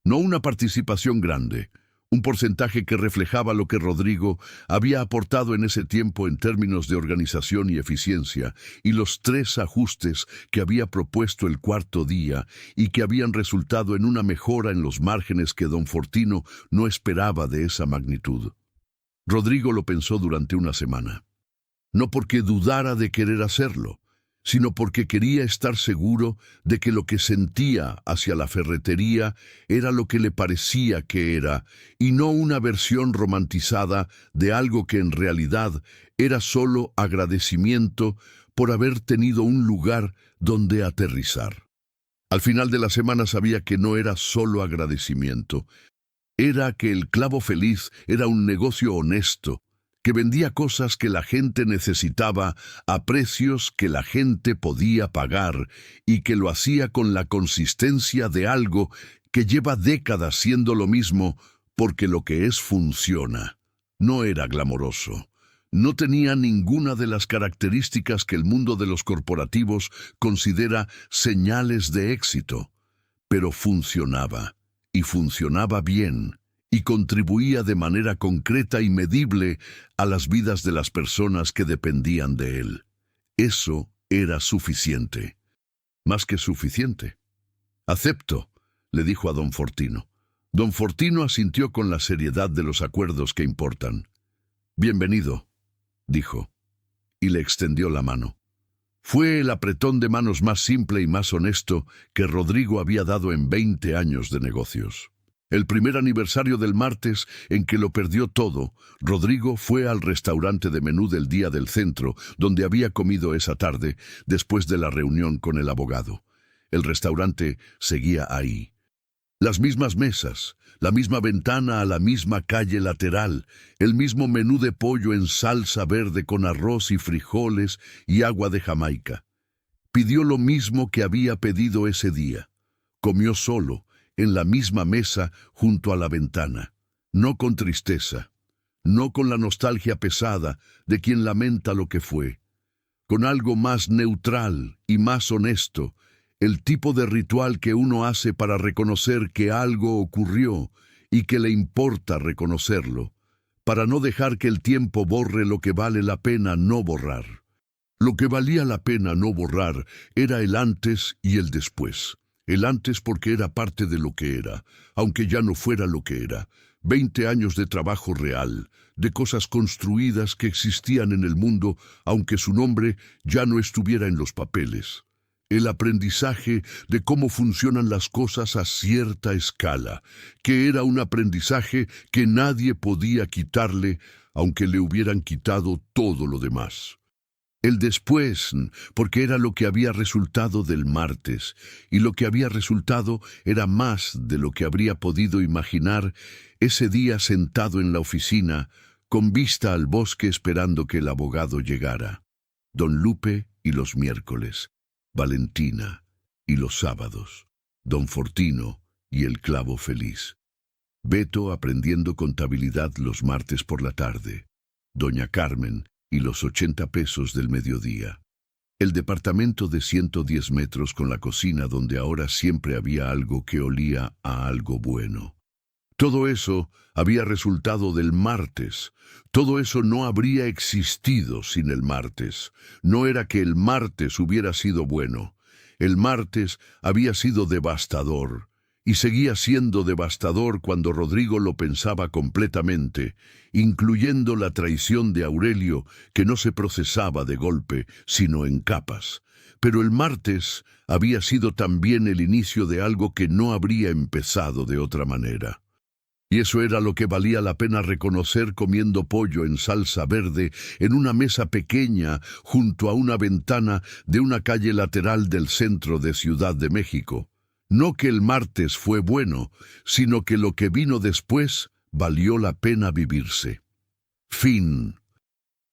No una participación grande, un porcentaje que reflejaba lo que Rodrigo había aportado en ese tiempo en términos de organización y eficiencia, y los 3 ajustes que había propuesto el cuarto día y que habían resultado en una mejora en los márgenes que don Fortino no esperaba de esa magnitud. Rodrigo lo pensó durante una semana. No porque dudara de querer hacerlo, sino porque quería estar seguro de que lo que sentía hacia la ferretería era lo que le parecía que era, y no una versión romantizada de algo que en realidad era solo agradecimiento por haber tenido un lugar donde aterrizar. Al final de la semana sabía que no era solo agradecimiento, era que el Clavo Feliz era un negocio honesto, que vendía cosas que la gente necesitaba a precios que la gente podía pagar y que lo hacía con la consistencia de algo que lleva décadas siendo lo mismo porque lo que es funciona. No era glamoroso. No tenía ninguna de las características que el mundo de los corporativos considera señales de éxito, pero funcionaba, y funcionaba bien, y contribuía de manera concreta y medible a las vidas de las personas que dependían de él. Eso era suficiente. Más que suficiente. «Acepto», le dijo a don Fortino. Don Fortino asintió con la seriedad de los acuerdos que importan. «Bienvenido», dijo, y le extendió la mano. Fue el apretón de manos más simple y más honesto que Rodrigo había dado en 20 años de negocios. El primer aniversario del martes en que lo perdió todo, Rodrigo fue al restaurante de menú del Día del Centro, donde había comido esa tarde, después de la reunión con el abogado. El restaurante seguía ahí. Las mismas mesas, la misma ventana a la misma calle lateral, el mismo menú de pollo en salsa verde con arroz y frijoles y agua de Jamaica. Pidió lo mismo que había pedido ese día. Comió solo, en la misma mesa junto a la ventana, no con tristeza, no con la nostalgia pesada de quien lamenta lo que fue, con algo más neutral y más honesto, el tipo de ritual que uno hace para reconocer que algo ocurrió y que le importa reconocerlo, para no dejar que el tiempo borre lo que vale la pena no borrar. Lo que valía la pena no borrar era el antes y el después. El antes porque era parte de lo que era, aunque ya no fuera lo que era. 20 años de trabajo real, de cosas construidas que existían en el mundo, aunque su nombre ya no estuviera en los papeles. El aprendizaje de cómo funcionan las cosas a cierta escala, que era un aprendizaje que nadie podía quitarle, aunque le hubieran quitado todo lo demás. El después, porque era lo que había resultado del martes, y lo que había resultado era más de lo que habría podido imaginar ese día sentado en la oficina, con vista al bosque esperando que el abogado llegara. Don Lupe y los miércoles, Valentina y los sábados, don Fortino y el Clavo Feliz. Beto aprendiendo contabilidad los martes por la tarde, doña Carmen y los 80 pesos del mediodía. El departamento de 110 metros con la cocina donde ahora siempre había algo que olía a algo bueno. Todo eso había resultado del martes. Todo eso no habría existido sin el martes. No era que el martes hubiera sido bueno. El martes había sido devastador. Y seguía siendo devastador cuando Rodrigo lo pensaba completamente, incluyendo la traición de Aurelio, que no se procesaba de golpe, sino en capas. Pero el martes había sido también el inicio de algo que no habría empezado de otra manera. Y eso era lo que valía la pena reconocer comiendo pollo en salsa verde en una mesa pequeña junto a una ventana de una calle lateral del centro de Ciudad de México. No que el martes fue bueno, sino que lo que vino después valió la pena vivirse. Fin.